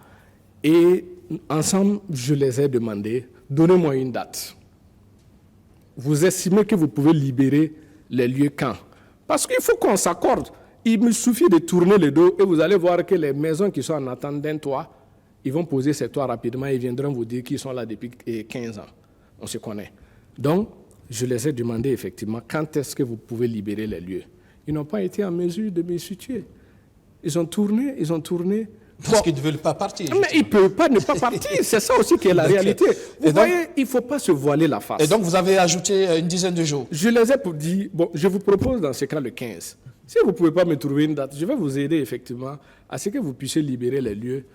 Et ensemble, je les ai demandé, donnez-moi une date. Vous estimez que vous pouvez libérer les lieux quand? Parce qu'il faut qu'on s'accorde. Il me suffit de tourner le dos et vous allez voir que les maisons qui sont en attente d'un toit, ils vont poser ces toits rapidement et viendront vous dire qu'ils sont là depuis 15 ans. On se connaît. Donc, je les ai demandé effectivement quand est-ce que vous pouvez libérer les lieux. Ils n'ont pas été en mesure de me situer. Ils ont tourné. Parce qu'ils ne veulent pas partir. Mais ils ne peuvent pas ne pas partir. C'est ça aussi qui est la réalité. Vous voyez, il ne faut pas se voiler la face. Et donc, vous avez ajouté une dizaine de jours. Je les ai dit, bon, je vous propose dans ce cas le 15. Si vous ne pouvez pas me trouver une date, je vais vous aider effectivement à ce que vous puissiez libérer les lieux,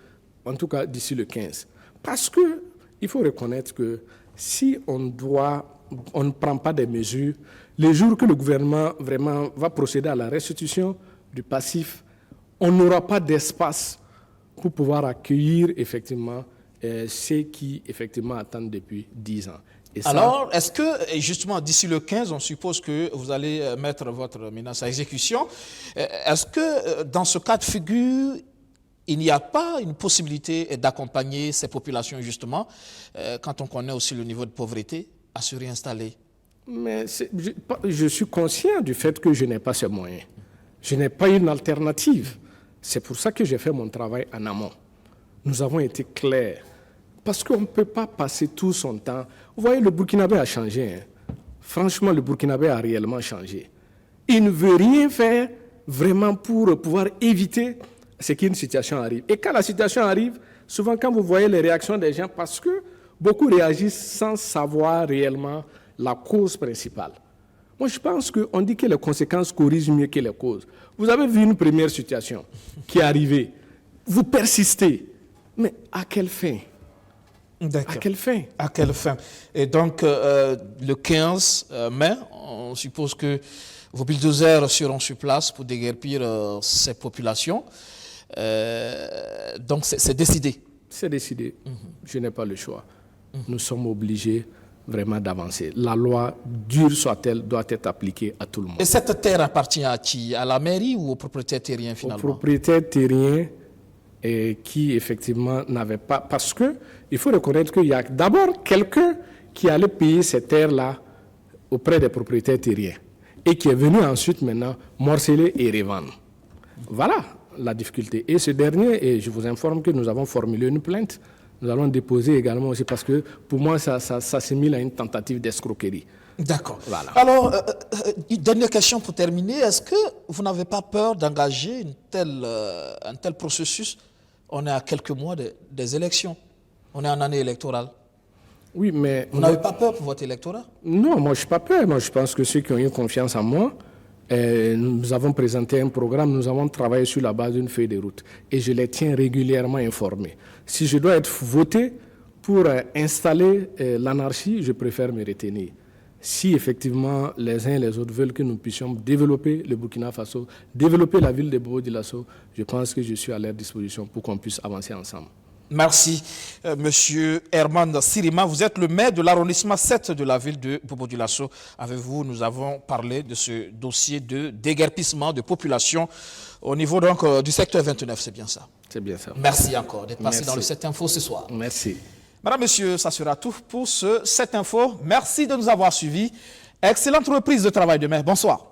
en tout cas d'ici le 15. Parce qu'il faut reconnaître que si on ne prend pas des mesures, les jours que le gouvernement vraiment va procéder à la restitution du passif, on n'aura pas d'espace pour pouvoir accueillir effectivement ceux qui effectivement attendent depuis 10 ans. Et alors, est-ce que, justement, d'ici le 15, on suppose que vous allez mettre votre menace à exécution, est-ce que, dans ce cas de figure, il n'y a pas une possibilité d'accompagner ces populations, justement, quand on connaît aussi le niveau de pauvreté, à se réinstaller? Mais je suis conscient du fait que je n'ai pas ces moyens. Je n'ai pas une alternative. C'est pour ça que j'ai fait mon travail en amont. Nous avons été clairs. Parce qu'on ne peut pas passer tout son temps. Vous voyez, le Burkinabé a changé. Hein. Franchement, le Burkinabé a réellement changé. Il ne veut rien faire vraiment pour pouvoir éviter ce qu'une situation arrive. Et quand la situation arrive, souvent quand vous voyez les réactions des gens, parce que beaucoup réagissent sans savoir réellement la cause principale. Moi, je pense qu'on dit que les conséquences corrigent mieux que les causes. Vous avez vu une première situation qui est arrivée. Vous persistez. Mais à quelle fin? D'accord. À quelle fin? À quelle fin? Et donc, le 15 mai, on suppose que vos bulldozers seront sur place pour déguerpir ces populations. Donc, c'est décidé. C'est décidé. Je n'ai pas le choix. Nous sommes obligés vraiment d'avancer. La loi, dure soit-elle, doit être appliquée à tout le monde. Et cette terre appartient à qui? À la mairie ou aux propriétaires terriens finalement? Aux propriétaires terriens qui effectivement n'avaient pas... Parce qu'il faut reconnaître qu'il y a d'abord quelqu'un qui allait payer ces terres-là auprès des propriétaires terriens et qui est venu ensuite maintenant morceler et revendre. Voilà la difficulté. Et ce dernier, et je vous informe que nous avons formulé une plainte. Nous allons déposer également aussi parce que pour moi, ça s'assimile à une tentative d'escroquerie. D'accord. Voilà. Alors, une dernière question pour terminer. Est-ce que vous n'avez pas peur d'engager un tel processus? On est à quelques mois des élections. On est en année électorale. Oui, mais... Vous n'avez pas peur pour votre électorat? Non, moi je n'ai pas peur. Moi je pense que ceux qui ont eu confiance en moi, nous avons présenté un programme, nous avons travaillé sur la base d'une feuille de route. Et je les tiens régulièrement informés. Si je dois être voté, pour installer l'anarchie, je préfère me retenir. Si effectivement les uns et les autres veulent que nous puissions développer le Burkina Faso, développer la ville de Bobo-Dioulasso, je pense que je suis à leur disposition pour qu'on puisse avancer ensemble. Merci, Monsieur Herman Sirima. Vous êtes le maire de l'arrondissement 7 de la ville de Bobo-Dioulasso. Avec vous, nous avons parlé de ce dossier de déguerpissement de population au niveau donc, du secteur 29, c'est bien ça? C'est bien ça. Merci encore d'être passé dans le 7 Info ce soir. Merci. Madame, Messieurs, ça sera tout pour ce 7 Info. Merci de nous avoir suivis. Excellente reprise de travail demain. Bonsoir.